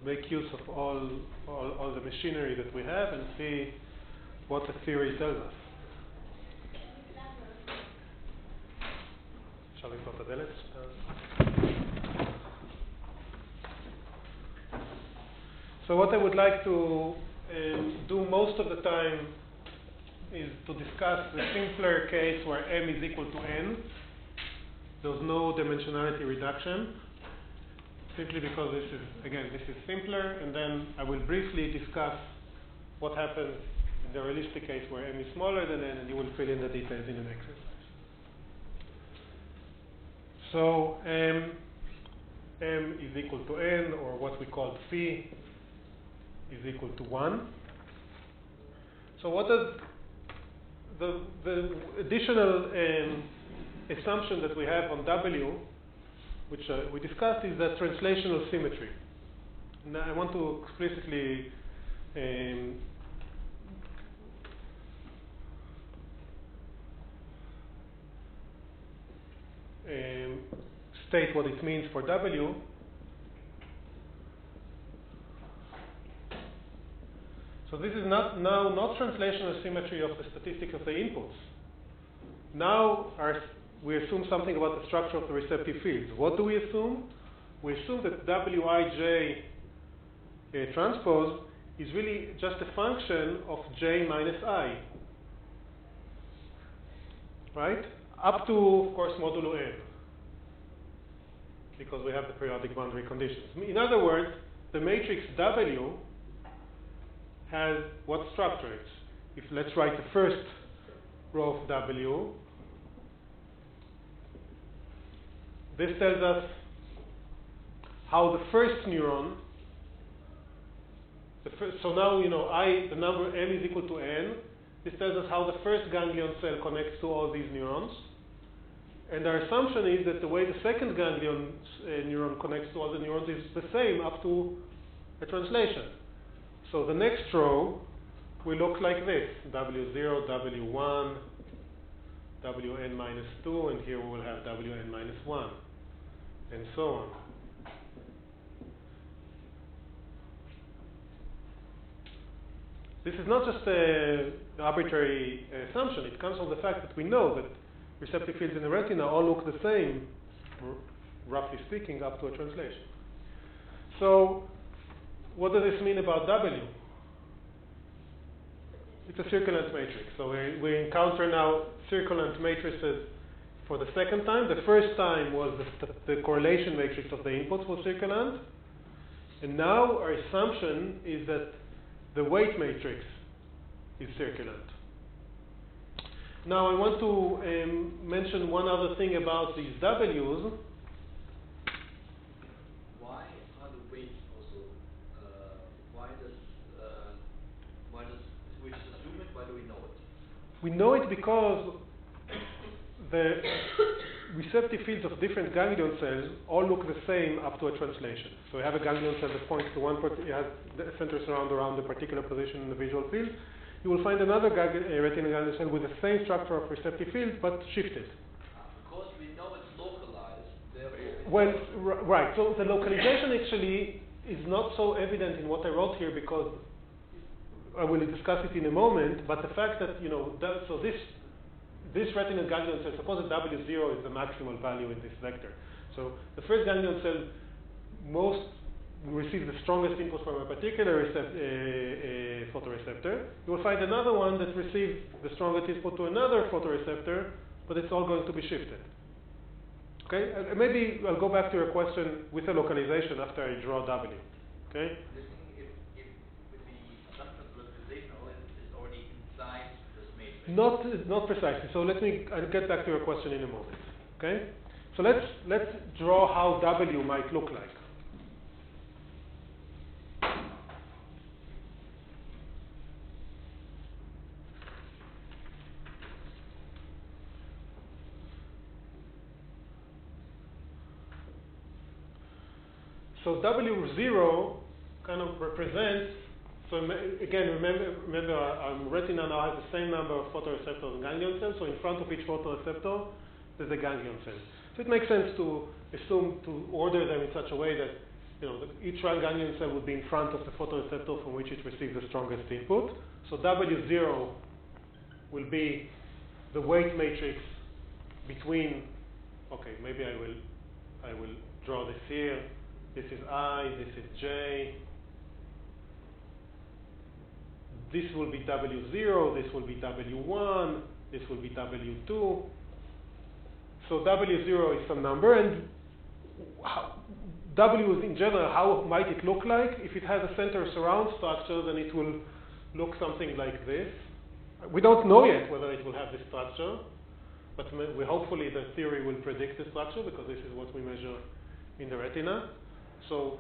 make use of all the machinery that we have and see what the theory tells us. Shall we put the delete? So what I would like to do most of the time is to discuss the simpler case where m is equal to n. There's no dimensionality reduction, simply because this is simpler, and then I will briefly discuss what happens in the realistic case where m is smaller than n, and you will fill in the details in an exercise. So m is equal to n, or what we call phi is equal to 1. So what does the additional assumption that we have on W, which we discussed, is that translational symmetry. Now I want to explicitly state what it means for W. So this is not translational symmetry of the statistics of the inputs. Now we assume something about the structure of the receptive fields. What do we assume? We assume that Wij transpose is really just a function of j minus I. Right? Up to, of course, modulo n. Because we have the periodic boundary conditions. In other words, the matrix W has what structure? If let's write the first row of W, this tells us how the first neuron, so now the number m is equal to n. This tells us how the first ganglion cell connects to all these neurons. And our assumption is that the way the second ganglion neuron connects to all the neurons is the same up to a translation. So the next row will look like this: W0, W1, Wn minus 2, and here we will have Wn minus 1, and so on. This is not just an arbitrary assumption. It comes from the fact that we know that receptive fields in the retina all look the same, roughly speaking, up to a translation. So what does this mean about W? It's a circulant matrix. So we encounter now circulant matrices for the second time. The first time was the correlation matrix of the inputs was circulant. And now our assumption is that the weight matrix is circulant. Now I want to mention one other thing about these W's. Why are the weights also? Why does we just assume it? Why do we know it? We know it because the receptive fields of different ganglion cells all look the same up to a translation. So we have a ganglion cell that points to it has the centers around the particular position in the visual field. You will find another retinal ganglion cell with the same structure of receptive field but shifted. Because we know it's localized, therefore. Well, right. So the localization actually is not so evident in what I wrote here, because I will discuss it in a moment. But the fact that this retinal ganglion cell, suppose that W0 is the maximal value in this vector. So the first ganglion cell receives the strongest input from a particular photoreceptor. You will find another one that receives the strongest input to another photoreceptor, but it's all going to be shifted. Okay? Maybe I'll go back to your question with the localization after I draw W. Okay? If with the assumption of localization is already inside this matrix. Not precisely. So I'll get back to your question in a moment. Okay? So let's draw how W might look like. So W0 kind of represents, so again, remember our retina now has the same number of photoreceptors and ganglion cells, so in front of each photoreceptor, there's a ganglion cell. So it makes sense to assume to order them in such a way that each ganglion cell would be in front of the photoreceptor from which it receives the strongest input. So W0 will be the weight matrix between. Okay, maybe I will draw this here. This is I. This is J. This will be W0. This will be W1. This will be W2. So W0 is some number, and W is in general, how might it look like? If it has a center surround structure, then it will look something like this. We don't know yet whether it will have this structure, but hopefully the theory will predict the structure because this is what we measure in the retina. So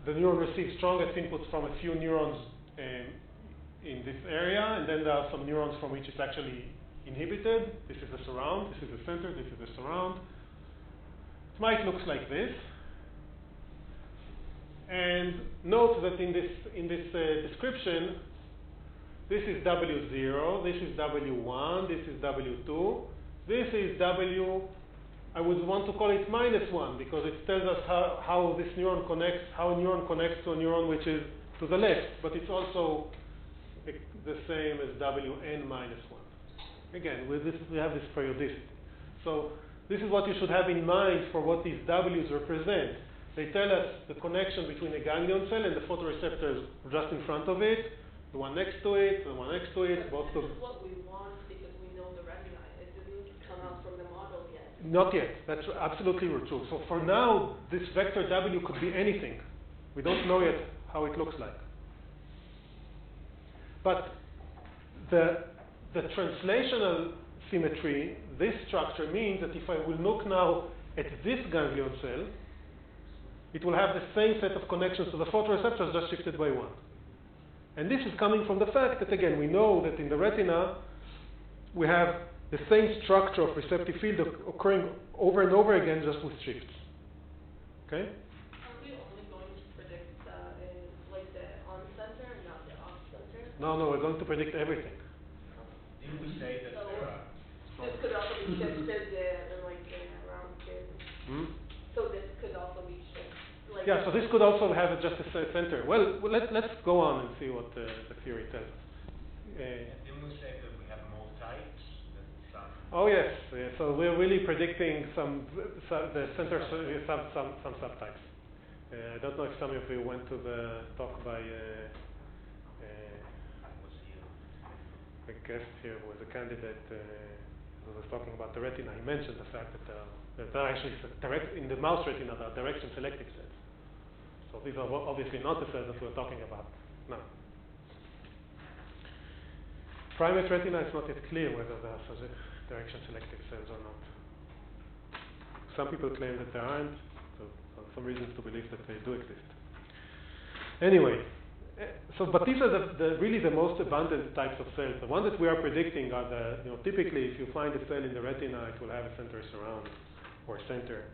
the neuron receives strongest inputs from a few neurons in this area, and then there are some neurons from which it's actually inhibited. This is the surround, this is the center, this is the surround. It might look like this. And note that in this description, this is W0, this is W1, this is W2, this is W, I would want to call it -1 because it tells us how this neuron connects, how a neuron connects to a neuron which is to the left, but it's also the same as Wn -1. Again, with this we have this periodicity. So this is what you should have in mind for what these W's represent. They tell us the connection between a ganglion cell and the photoreceptors just in front of it, the one next to it, the one next to it, both of them. This is what we want because we know the retina. It didn't come out from the model yet. Not yet. That's absolutely true. So for now, this vector W could be anything. We don't know yet how it looks like. But the translational symmetry, this structure means that if I will look now at this ganglion cell, it will have the same set of connections to the photoreceptors, just shifted by one. And this is coming from the fact that, again, we know that in the retina, we have the same structure of receptive field occurring over and over again, just with shifts. Okay? Are we only going to predict the on center and not the off center? No, we're going to predict everything. Didn't we say that there are This could also be shifted around here. So this could also be shifted. Yeah, so this could also have just a center. Well, let's go on and see what the theory tells us. didn't we say that we have more types than some? Oh yes, so we're really predicting some subtypes. I don't know if some of you went to the talk by a guest here who was a candidate who was talking about the retina. He mentioned the fact that there are actually in the mouse retina there are direction selective cells. So these are obviously not the cells that we're talking about now. Primate retina, it's not yet clear whether there are such direction selective cells or not. Some people claim that there aren't, so some reasons to believe that they do exist. Anyway, but these are really the most abundant types of cells. The ones that we are predicting are typically if you find a cell in the retina, it will have a center surround or center.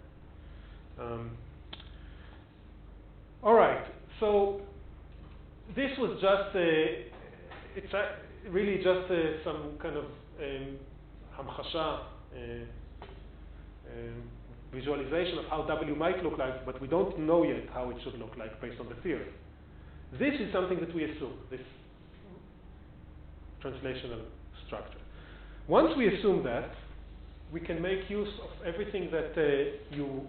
All right, so this was just really just some kind of hamchasha, visualization of how W might look like, but we don't know yet how it should look like based on the theory. This is something that we assume, this translational structure. Once we assume that, we can make use of everything that you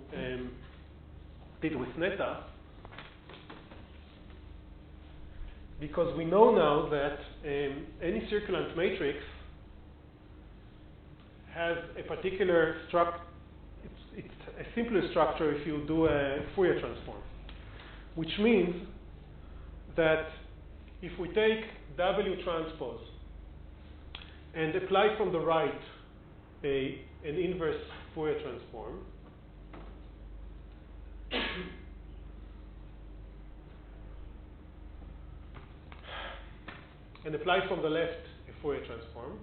did with Neta, because we know now that any circulant matrix has a particular structure. It's a simpler structure if you do a Fourier transform, which means that if we take W transpose and apply from the right an inverse Fourier transform, and apply from the left a Fourier transform,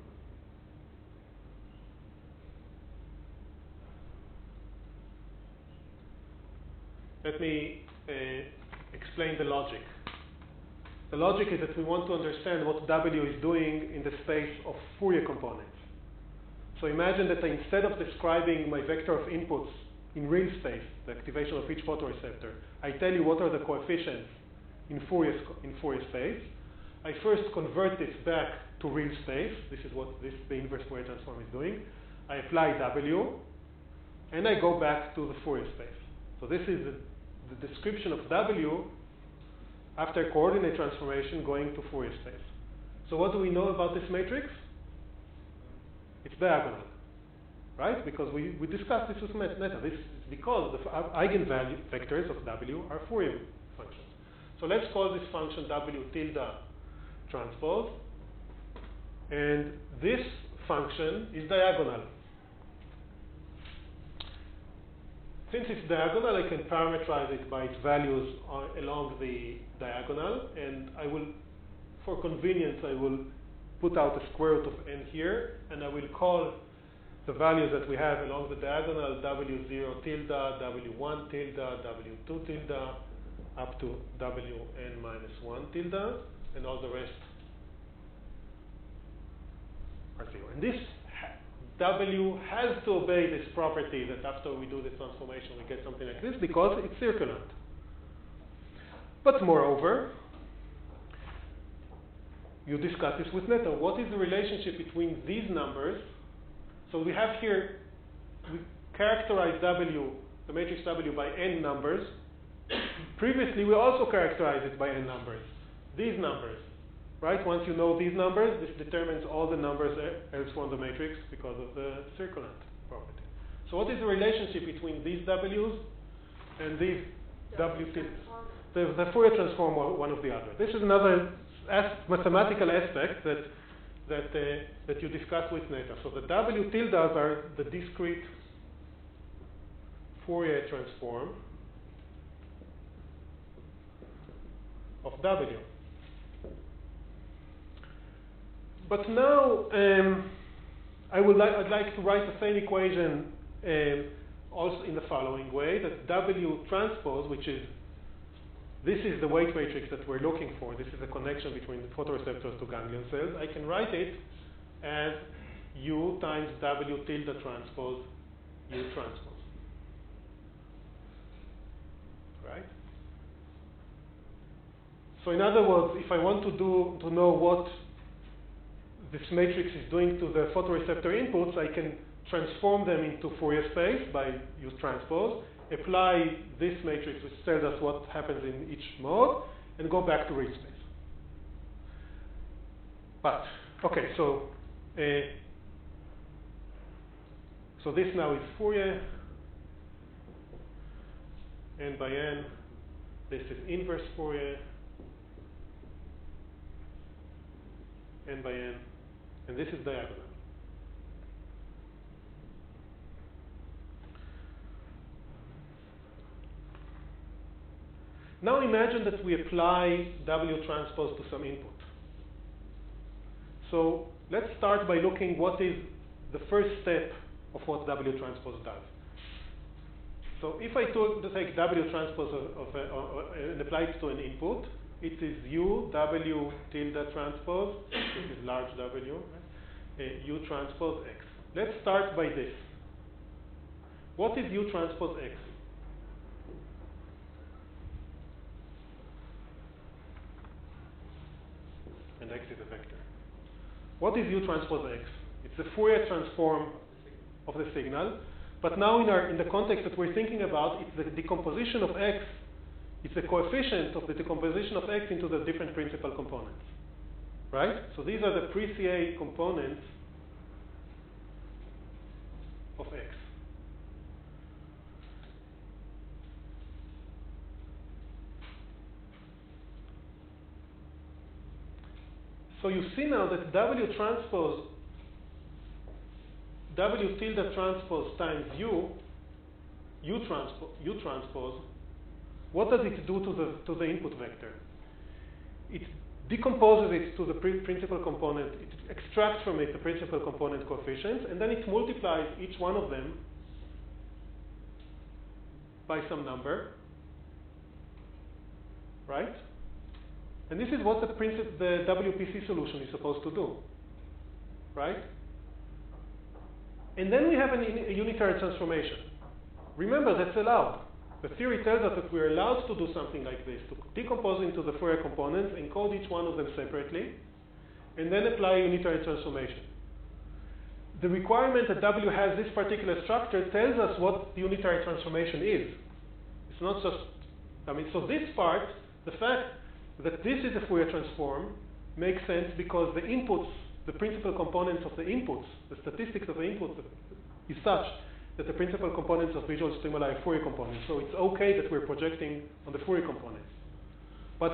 let me explain the logic. The logic is that we want to understand what W is doing in the space of Fourier components. So imagine that instead of describing my vector of inputs in real space, the activation of each photoreceptor, I tell you what are the coefficients in Fourier space. I first convert this back to real space. This is what the inverse Fourier transform is doing. I apply W, and I go back to the Fourier space. So this is the description of W after coordinate transformation going to Fourier space. So what do we know about this matrix? It's diagonal, right? Because we discussed this with Netta. This is because the eigenvalue vectors of W are Fourier functions. So let's call this function W tilde transpose. And this function is diagonal. Since it's diagonal, I can parameterize it by its values along the diagonal. And I will, for convenience, I will put out a square root of n here. And I will call the values that we have along the diagonal W0 tilde, W1 tilde, W2 tilde, up to Wn minus 1 tilde, and all the rest are 0. And this W has to obey this property that after we do the transformation we get something like this because it's circulant. But moreover, you discuss this with Netta. What is the relationship between these numbers? So we have here, we characterize W, the matrix W, by n numbers. Previously, we also characterized it by n numbers. These numbers, right? Once you know these numbers, this determines all the numbers elsewhere on the matrix because of the circulant property. So what is the relationship between these W's and these W tilde? The Fourier transform one of the other. This is another mathematical aspect that you discuss with Netta. So the W tildes are the discrete Fourier transform of W. But now I'd like to write the same equation also in the following way, that W transpose, which is, this is the weight matrix that we're looking for. This is a connection between the photoreceptors to ganglion cells. I can write it as U times W tilde transpose U transpose. Right? So in other words, if I want to know what this matrix is doing to the photoreceptor inputs, I can transform them into Fourier space by use transpose, apply this matrix which tells us what happens in each mode, and go back to real space. But, okay, so this now is Fourier, n by n. This is inverse Fourier, n by n, and this is diagonal. Now imagine that we apply W transpose to some input. So let's start by looking what is the first step of what W transpose does. So if I take W transpose and apply it to an input, it is U W tilde transpose, this is large W, U transpose X. Let's start by this. What is U transpose X? And X is a vector. What is U transpose X? It's the Fourier transform of the signal. But now in the context that we're thinking about, it's the decomposition of X. It's the coefficient of the decomposition of X into the different principal components. Right? So these are the pre-CA components of X. So you see now that W tilde transpose times U transpose, what does it do to the input vector? It decomposes it to the principal component, it extracts from it the principal component coefficients, and then it multiplies each one of them by some number, right? And this is what the WPC solution is supposed to do, right? And then we have a unitary transformation. Remember, that's allowed. The theory tells us that we're allowed to do something like this, to decompose into the Fourier components, encode each one of them separately, and then apply a unitary transformation. The requirement that W has this particular structure tells us what the unitary transformation is. It's not just, so this part, the fact that this is a Fourier transform, makes sense because the inputs, the principal components of the inputs, the statistics of the inputs is such that the principal components of visual stimuli are Fourier components. So it's okay that we're projecting on the Fourier components. But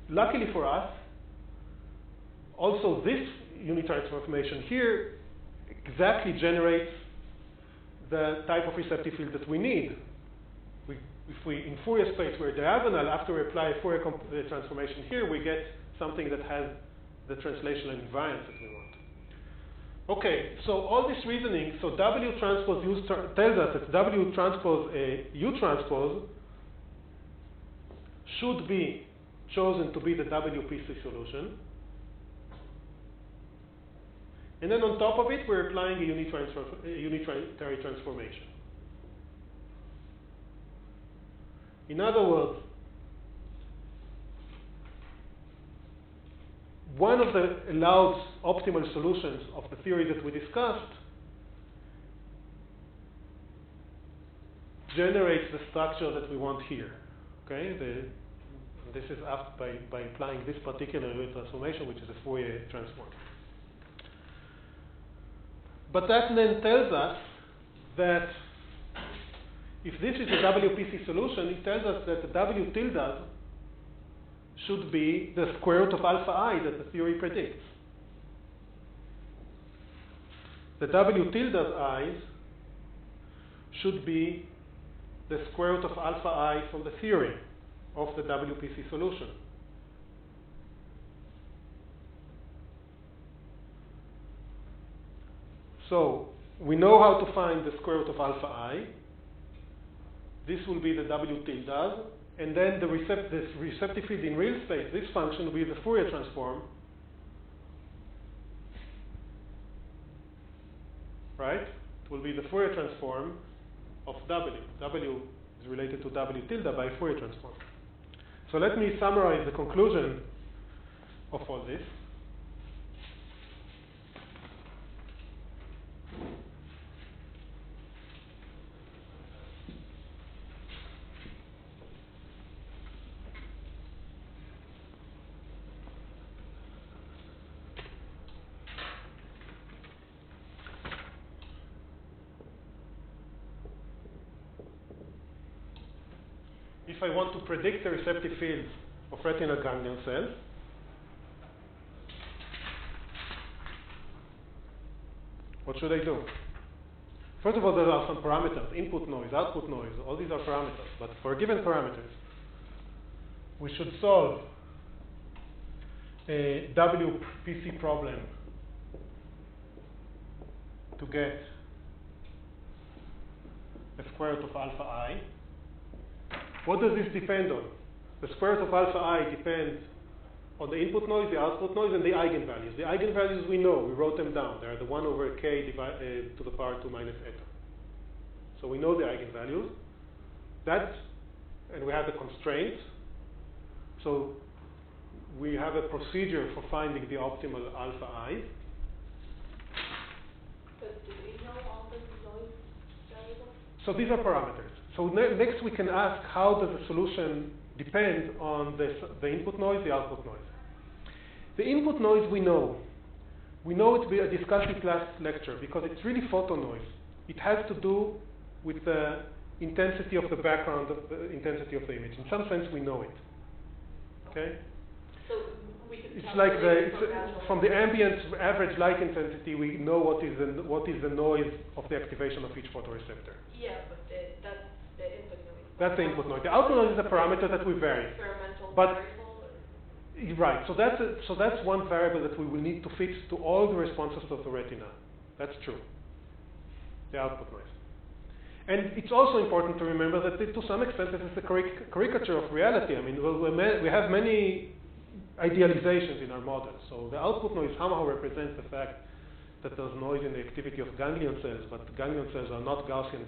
luckily for us, also this unitary transformation here exactly generates the type of receptive field that we need. If we, in Fourier space, we're diagonal, after we apply a Fourier transformation here, we get something that has the translational invariance that we want. Okay, so all this reasoning, so W transpose U tells us that W transpose U transpose should be chosen to be the WPC solution. And then on top of it, we're applying a unitary transformation. In other words, one of the allowed optimal solutions of the theory that we discussed generates the structure that we want here. Okay, this is asked by applying this particular transformation, which is a Fourier transform. But that then tells us that if this is a WPC solution, it tells us that the W tilde should be the square root of alpha I that the theory predicts. The W tilde i's should be the square root of alpha I from the theory of the WPC solution. So we know how to find the square root of alpha I. This will be the W tilde, and then this receptive field in real space, this function will be the Fourier transform, right? It will be the Fourier transform of W. W is related to W tilde by Fourier transform. So let me summarize the conclusion of all this. If I want to predict the receptive fields of retinal ganglion cells, what should I do? First of all, there are some parameters, input noise, output noise, all these are parameters. But for given parameters, we should solve a WPC problem to get a square root of alpha I. What does this depend on? The square root of alpha I depends on the input noise, the output noise, and the eigenvalues. The eigenvalues we know, we wrote them down. They are the 1 over k to the power 2 minus eta. So we know the eigenvalues. And we have the constraint. So we have a procedure for finding the optimal alpha I. But do we know all the noise variables? So these are parameters. So next we can ask how does the solution depend on the input noise, the output noise. The input noise we know. We know it we discussed it last lecture because it's really photo noise. It has to do with the intensity of the background, the intensity of the image. In some sense we know it. Okay? So we can it's like from the ambient average light intensity, we know what is the noise of the activation of each photoreceptor. Yeah, but that's the input noise. That's the input noise. The output noise is a parameter that we vary. Experimental But variable? Right. So that's one variable that we will need to fix to all the responses of the retina. That's true. The output noise. And it's also important to remember that to some extent this is a caricature of reality. I mean, we have many idealizations in our models. So the output noise somehow represents the fact that there's noise in the activity of ganglion cells, but ganglion cells are not Gaussian,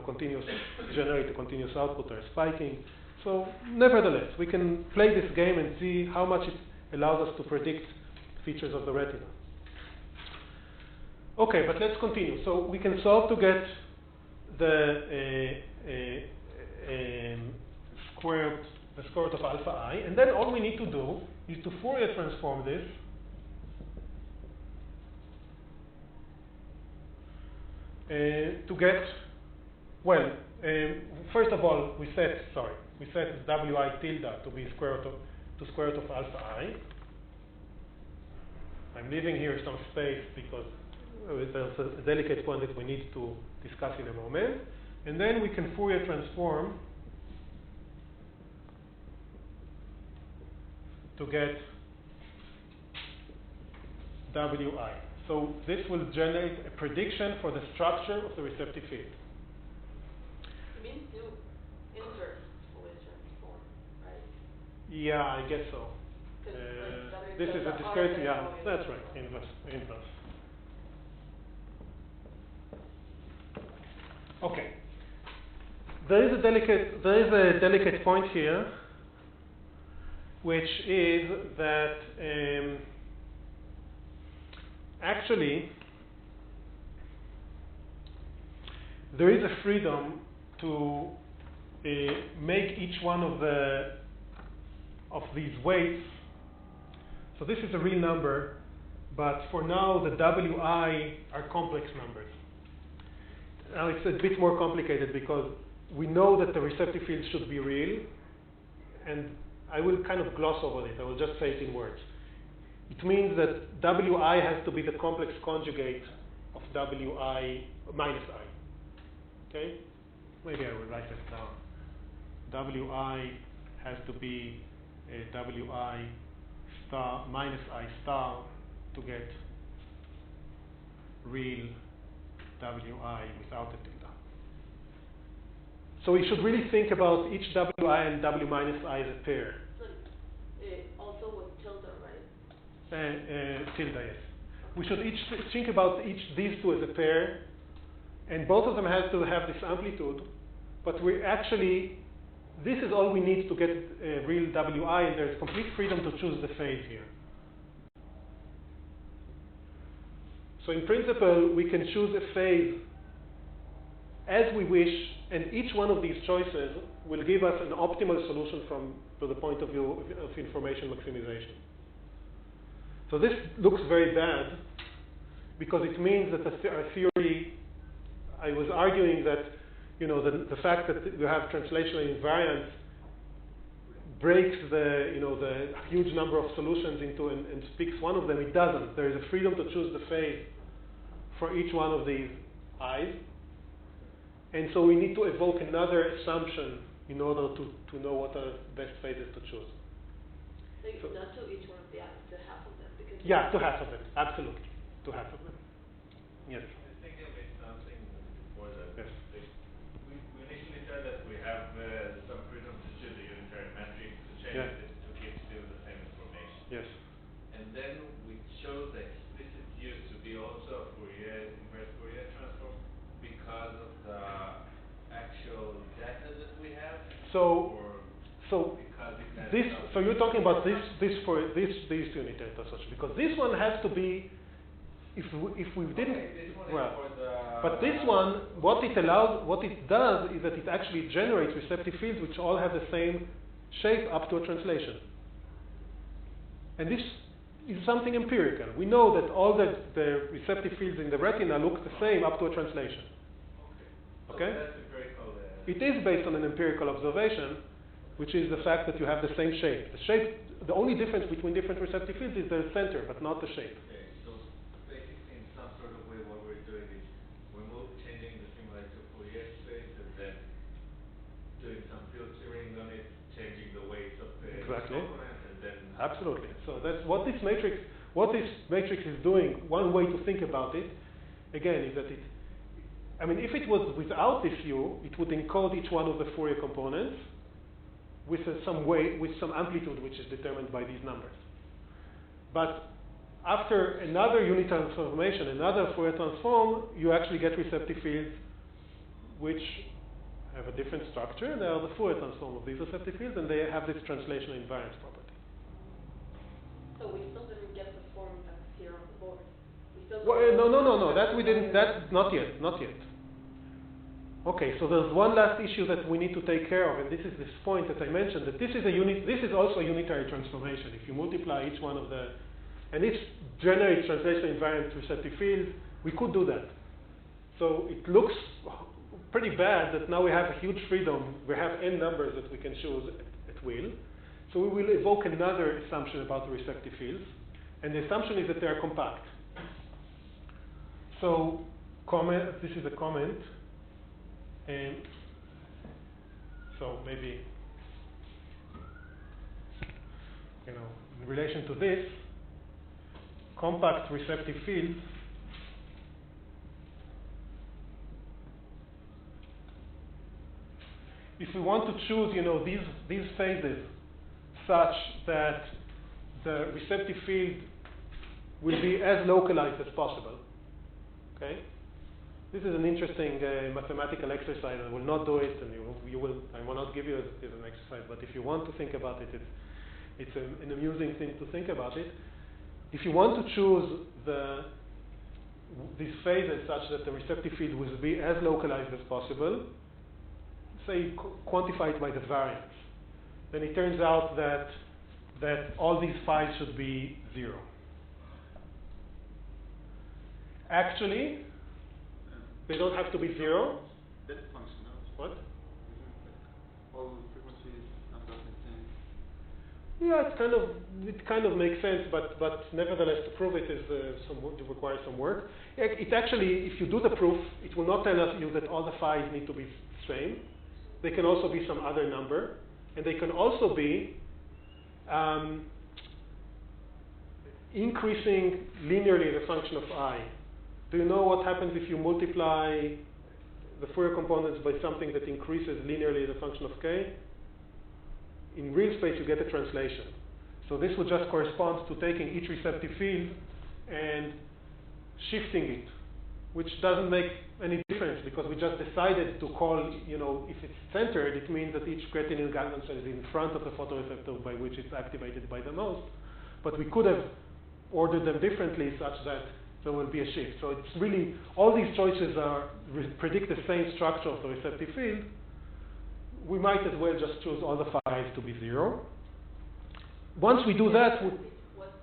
continuous, generate a continuous output, they're spiking. So nevertheless, we can play this game and see how much it allows us to predict features of the retina. Okay, but let's continue. So we can solve to get the square root of alpha I, and then all we need to do is to Fourier transform this to get, well, first of all, we set wi tilde to be square root of alpha I. I'm leaving here some space because there's a delicate point that we need to discuss in a moment. And then we can Fourier transform to get Wi. So this will generate a prediction for the structure of the receptive field. It means you insert Fourier transform, right? Yeah, I guess so. This is a discrete, yeah, that's right, inverse. Okay. There is a delicate point here, which is that actually there is a freedom to make each one of these weights. So this is a real number, but for now the Wi are complex numbers. Now it's a bit more complicated because we know that the receptive field should be real, and I will kind of gloss over it. I will just say it in words. It means that Wi has to be the complex conjugate of Wi minus I. Okay? Maybe I will write it down. Wi has to be Wi star minus I star to get real Wi without a tilde. So we should really think about each Wi and W minus I as a pair. Also with tilde, right? Tilde, yes. We should each think about these two as a pair, and both of them have to have this amplitude, but we actually, this is all we need to get real Wi, and there's complete freedom to choose the phase here. So in principle, we can choose a phase as we wish, and each one of these choices will give us an optimal solution from the point of view of information maximization. So this looks very bad because it means that our theory, I was arguing that the fact that you have translational invariance breaks the huge number of solutions into and picks one of them. It doesn't. There is a freedom to choose the phase for each one of these i's. And so we need to evoke another assumption in order to know what are the best phases to choose. So not to each one of the i's, to half of them. Because yeah, to half of them. Absolutely. To half of them. Yes. I think I made something before that. Yes. We initially said that we have some freedom to choose a unitary matrix to change it to keep still the same information. Yes. And then we chose the explicit use to be also a inverse Fourier transform because of the actual data that we have. So because it has this. So you're talking about this unitary such, because this one has to be. If we didn't, this one well, is for the but this one, what it does is that it actually generates receptive fields which all have the same shape up to a translation. And this is something empirical. We know that all the receptive fields in the retina look the same up to a translation. Okay? So that's empirical. It is based on an empirical observation, which is the fact that you have the same shape. The only difference between different receptive fields is the center, but not the shape. Okay, so basically in some sort of way what we're doing is we're changing the simulator to Fourier space and then doing some filtering on it, changing the weights of the components, and then absolutely. So that's what this matrix is doing. One way to think about it, again, is that if it was without this U, it would encode each one of the Fourier components with some weight, with some amplitude which is determined by these numbers. But after another unit transformation, another Fourier transform, you actually get receptive fields which have a different structure. They are the Fourier transform of these receptive fields, and they have this translational invariance property. So we still didn't get the form that's here on the board. We still No. That we didn't. That not yet. Not yet. Okay. So there's one last issue that we need to take care of, and this is this point that I mentioned, that this is a unit. This is also a unitary transformation. If you multiply each one of the, and each generates translational invariant receptive fields, we could do that. So it looks pretty bad that now we have a huge freedom. We have n numbers that we can choose at will. So we will evoke another assumption about the receptive fields, and the assumption is that they are compact. So this is a comment, and so maybe, in relation to this, compact receptive fields if we want to choose, these phases such that the receptive field will be as localized as possible. Okay? This is an interesting mathematical exercise. I will not do it, and I will not give you it as an exercise. But if you want to think about it, it's an amusing thing to think about it. If you want to choose these phases such that the receptive field will be as localized as possible, say quantify it by the variance, then it turns out that all these phi's should be 0. Actually, they don't have to be 0. That function, no? What? All frequencies are not the same. Yeah, it kind of makes sense, but nevertheless, to prove it it requires some work. It actually, if you do the proof, it will not tell you that all the phi's need to be the same. They can also be some other number, and they can also be increasing linearly the function of I. Do you know what happens if you multiply the Fourier components by something that increases linearly the function of k? In real space, you get a translation. So this would just correspond to taking each receptive field and shifting it, which doesn't make any difference because we just decided to call, if it's centered, it means that each creatinine Gaussian cell is in front of the photoreceptor by which it's activated by the most. But we could have ordered them differently such that there will be a shift. So it's really, all these choices predict the same structure of the receptive field. We might as well just choose all the phi's to be 0. Once we do that, what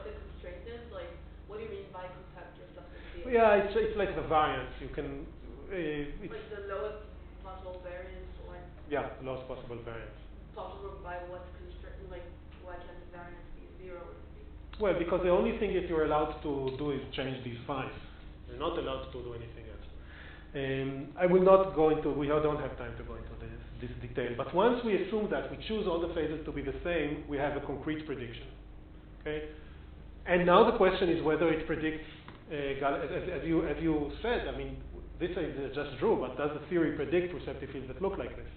the constraint is? Like, what do you mean by compact receptive field? yeah, it's like the variance. You can like the lowest possible variance, or yeah, lowest possible variance. Possible by what constraint? Like, why can't the variance be 0? Well, because the only thing that you're allowed to do is change these phi's. You're not allowed to do anything else. I will not go into, we don't have time to go into this detail, but once we assume that we choose all the phases to be the same, we have a concrete prediction. Okay? And now the question is whether it predicts, as you said, I mean, this is just true, but does the theory predict receptive fields that look like this?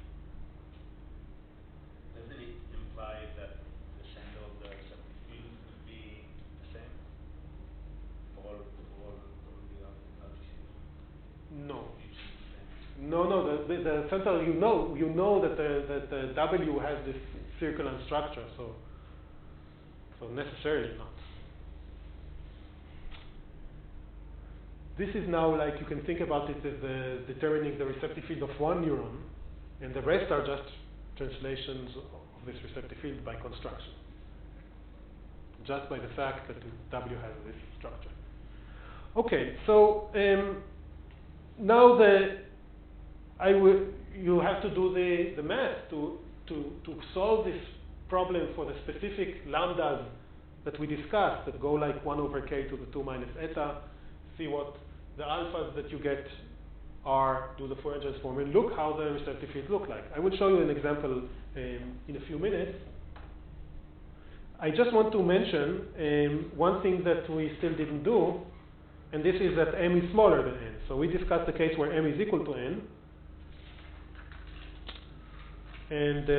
Doesn't it imply that the center of the receptive field would be the same for all the RGCs? No. No. The center, you know that the W has this circular structure, so necessarily not. This is now like you can think about it as determining the receptive field of one neuron, and the rest are just translations of this receptive field by construction, just by the fact that W has this structure. Okay, so now you have to do the math to solve this problem for the specific lambdas that we discussed that go like 1 over k to the 2 minus eta. See what the alphas that you get are, do the Fourier transform, and look how the receptive fields look like. I will show you an example in a few minutes. I just want to mention one thing that we still didn't do, and this is that m is smaller than n. So we discussed the case where m is equal to n. And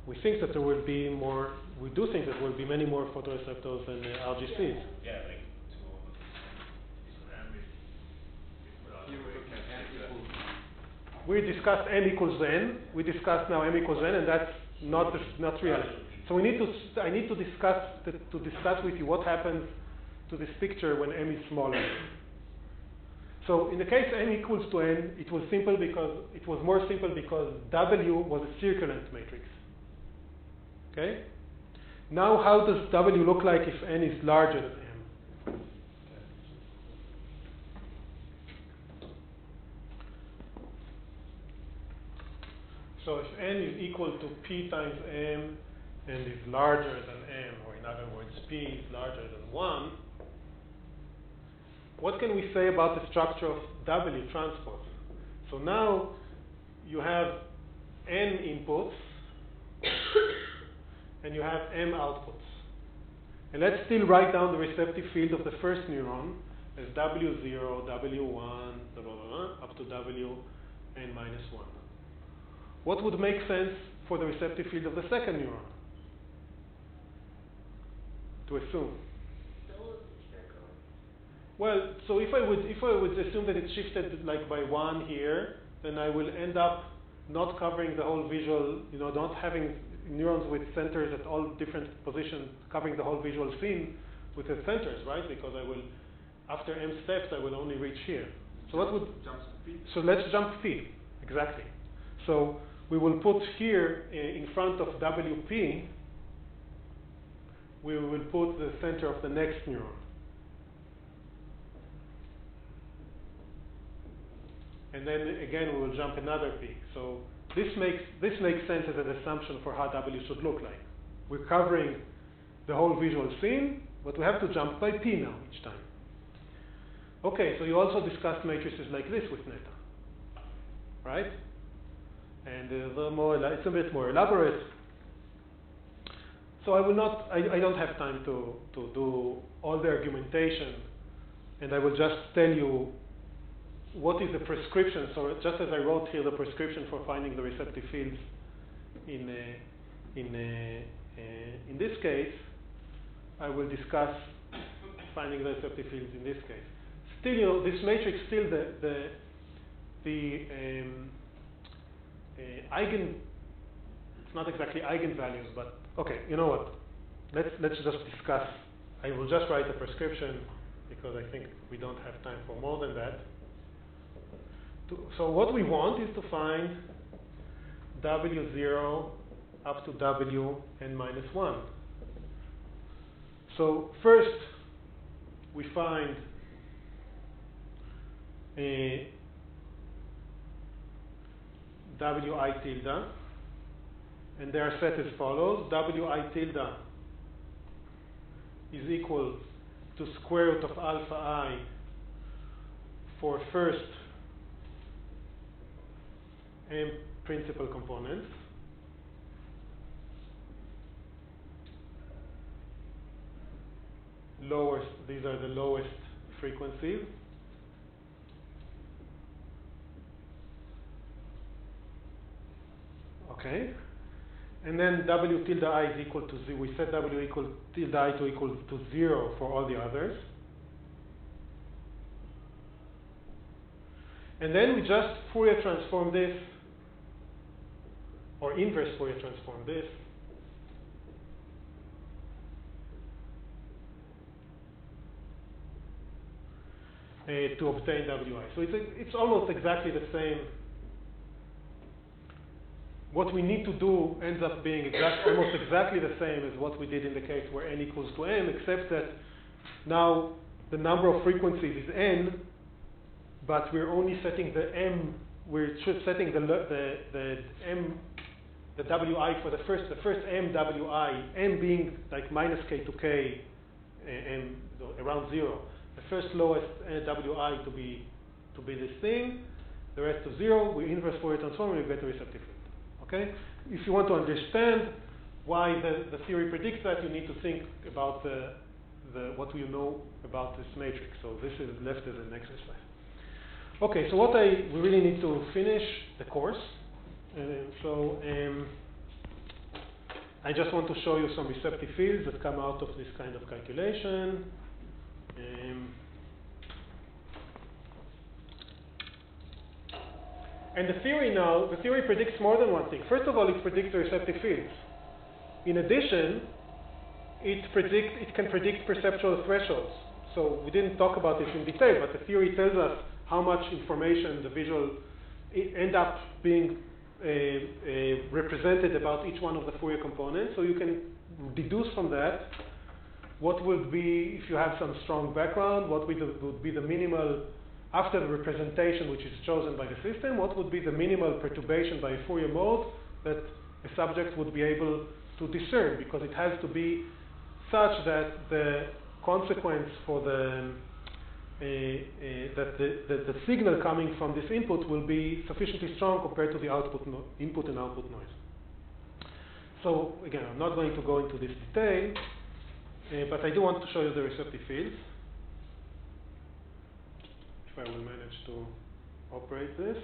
we think that there will be more, we do think that there will be many more photoreceptors than RGCs. Yeah, like two almost the same. We discussed m equals n. We discussed now m equals n, and that's not real. So we need to. I need to discuss with you what happens to this picture when m is smaller. So in the case m equals to n, it was more simple because W was a circulant matrix. Okay. Now, how does W look like if n is larger than m? So if n is equal to p times m and is larger than m, or in other words, p is larger than 1, what can we say about the structure of W transport? So now you have n inputs and you have m outputs. And let's still write down the receptive field of the first neuron as W0, W1, blah, blah, blah, up to Wn minus 1. What would make sense for the receptive field of the second neuron? To assume. Well, so if I would assume that it's shifted like by 1 here, then I will end up not covering the whole visual, not having neurons with centers at all different positions, covering the whole visual scene with the centers, right? Because I will, after m steps, I will only reach here. So what would? So let's jump p, exactly. So we will put here in front of WP, we will put the center of the next neuron. And then again we will jump another p. So this makes sense as an assumption for how W should look like. We're covering the whole visual scene, but we have to jump by p now each time. Okay, so you also discussed matrices like this with Neta, right? And it's a bit more elaborate. So I don't have time to do all the argumentation, and I will just tell you what is the prescription. So just as I wrote here the prescription for finding the receptive fields in this case, I will discuss finding the receptive fields in this case. Still, this matrix still eigen, it's not exactly eigenvalues, but okay, you know what? Let's just discuss. I will just write a prescription because I think we don't have time for more than that. So what we want is to find W0 up to Wn minus 1. So first we find a Wi tilde, and they are set as follows. Wi tilde is equal to square root of alpha I for first m principal components. These are the lowest frequencies. Okay. And then W tilde I is equal to 0. We set W equal tilde I to equal to 0 for all the others. And then we just Fourier transform this, or inverse Fourier transform this, to obtain Wi. So it's almost exactly the same. What we need to do ends up being almost exactly the same as what we did in the case where n equals to m, except that now the number of frequencies is n, but we're only setting the m. We're setting the m, the Wi for the first m Wi, m being like minus k to k, m around 0. The first lowest Wi to be this thing, the rest to 0. We inverse Fourier transform and we get a receptive field. Okay? If you want to understand why the theory predicts that, you need to think about what we know about this matrix. So this is left as an exercise. Okay, so we really need to finish the course. I just want to show you some receptive fields that come out of this kind of calculation. And the theory predicts more than one thing. First of all, it predicts the receptive fields. In addition, it can predict perceptual thresholds. So we didn't talk about this in detail, but the theory tells us how much information the visual end up being represented about each one of the Fourier components. So you can deduce from that what would be, if you have some strong background, what would be the minimal, after the representation which is chosen by the system, what would be the minimal perturbation by a Fourier mode that a subject would be able to discern, because it has to be such that the consequence for the that the signal coming from this input will be sufficiently strong compared to the input and output noise. So again, I'm not going to go into this detail, but I do want to show you the receptive fields. If I will manage to operate this.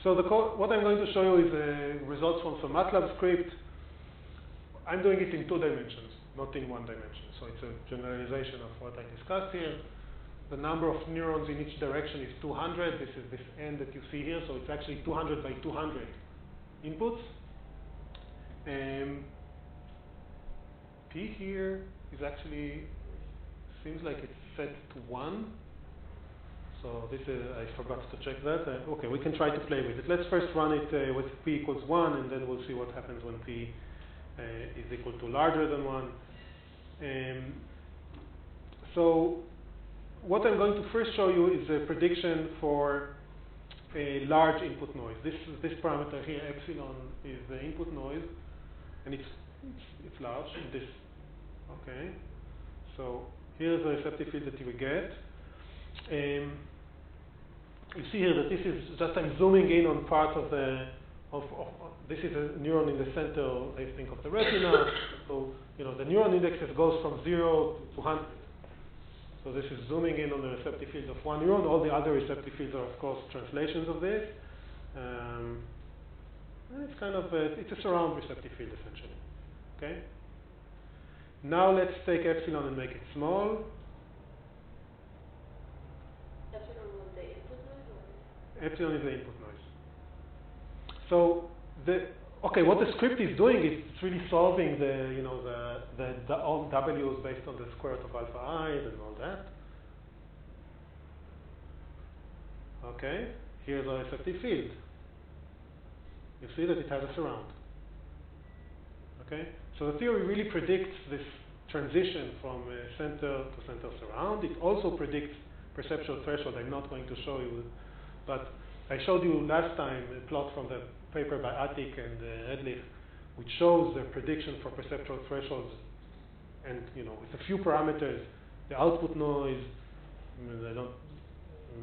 So what I'm going to show you is results from some MATLAB script. I'm doing it in 2 dimensions, not in 1 dimension. So it's a generalization of what I discussed here. The number of neurons in each direction is 200. This is this n that you see here. So it's actually 200 by 200 inputs. P here is actually, seems like it's set to 1. So this is, I forgot to check that. Okay, we can try to play with it. Let's first run it with p equals 1, and then we'll see what happens when p is equal to larger than 1. So what I'm going to first show you is a prediction for a large input noise. This parameter here, epsilon, is the input noise, and it's large. This, okay. So here's the receptive field that you will get. You see here that this is just, I'm zooming in on part of the, this is a neuron in the center, I think, of the retina. So, you know, the neuron indexes goes from 0 to 100. So this is zooming in on the receptive field of one neuron. All the other receptive fields are, of course, translations of this. And it's kind of it's a surround receptive field, essentially. Okay. Now let's take epsilon and make it small. Epsilon was the input noise, or? Epsilon is the input noise. So what the script is doing is it's really solving the all w's based on the square root of alpha I and all that. Okay, here's our receptive field. You see that it has a surround. Okay, so the theory really predicts this transition from center to center surround. It also predicts perceptual threshold. I'm not going to show you, but I showed you last time a plot from the paper by Attic and Redlich, which shows the prediction for perceptual thresholds, and with a few parameters, the output noise,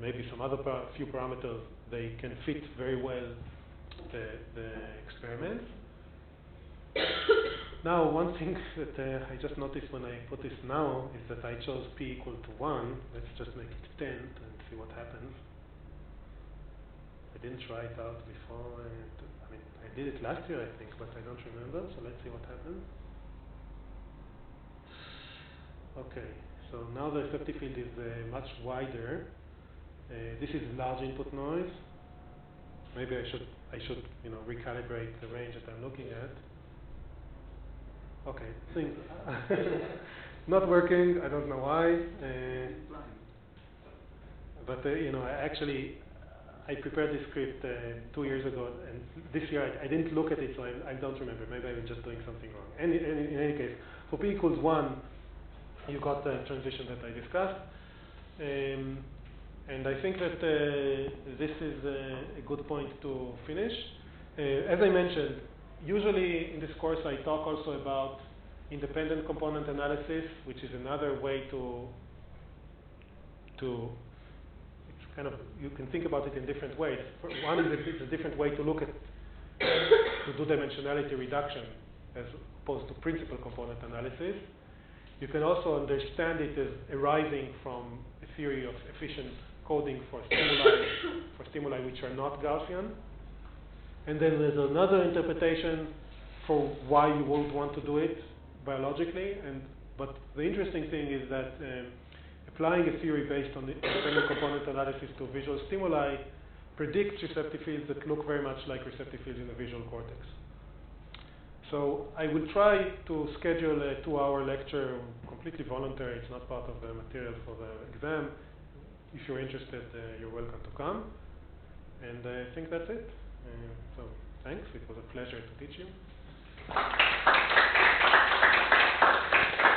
maybe some other few parameters, they can fit very well the experiments. Now, one thing that I just noticed when I put this now is that I chose p equal to 1. Let's just make it 10 and see what happens. I didn't try it out before. I did it last year, I think, but I don't remember. So let's see what happens. Okay, so now the receptive field is much wider. This is large input noise. maybe I should recalibrate the range that I'm looking at. Okay, things not working. I don't know why. But I prepared this script 2 years ago, and this year I didn't look at it, so I don't remember. Maybe I'm just doing something wrong. In any case, for p equals 1, you got the transition that I discussed. And I think that this is a good point to finish. As I mentioned, usually in this course I talk also about independent component analysis, which is another way to it's kind of, you can think about it in different ways. One is it's a different way to look at, to do dimensionality reduction as opposed to principal component analysis. You can also understand it as arising from a theory of efficient coding for stimuli which are not Gaussian. And then there's another interpretation for why you would want to do it biologically. But the interesting thing is that applying a theory based on the independent component analysis to visual stimuli predicts receptive fields that look very much like receptive fields in the visual cortex. So I will try to schedule a 2-hour lecture, completely voluntary. It's not part of the material for the exam. If you're interested, you're welcome to come. And I think that's it. So thanks. It was a pleasure to teach you.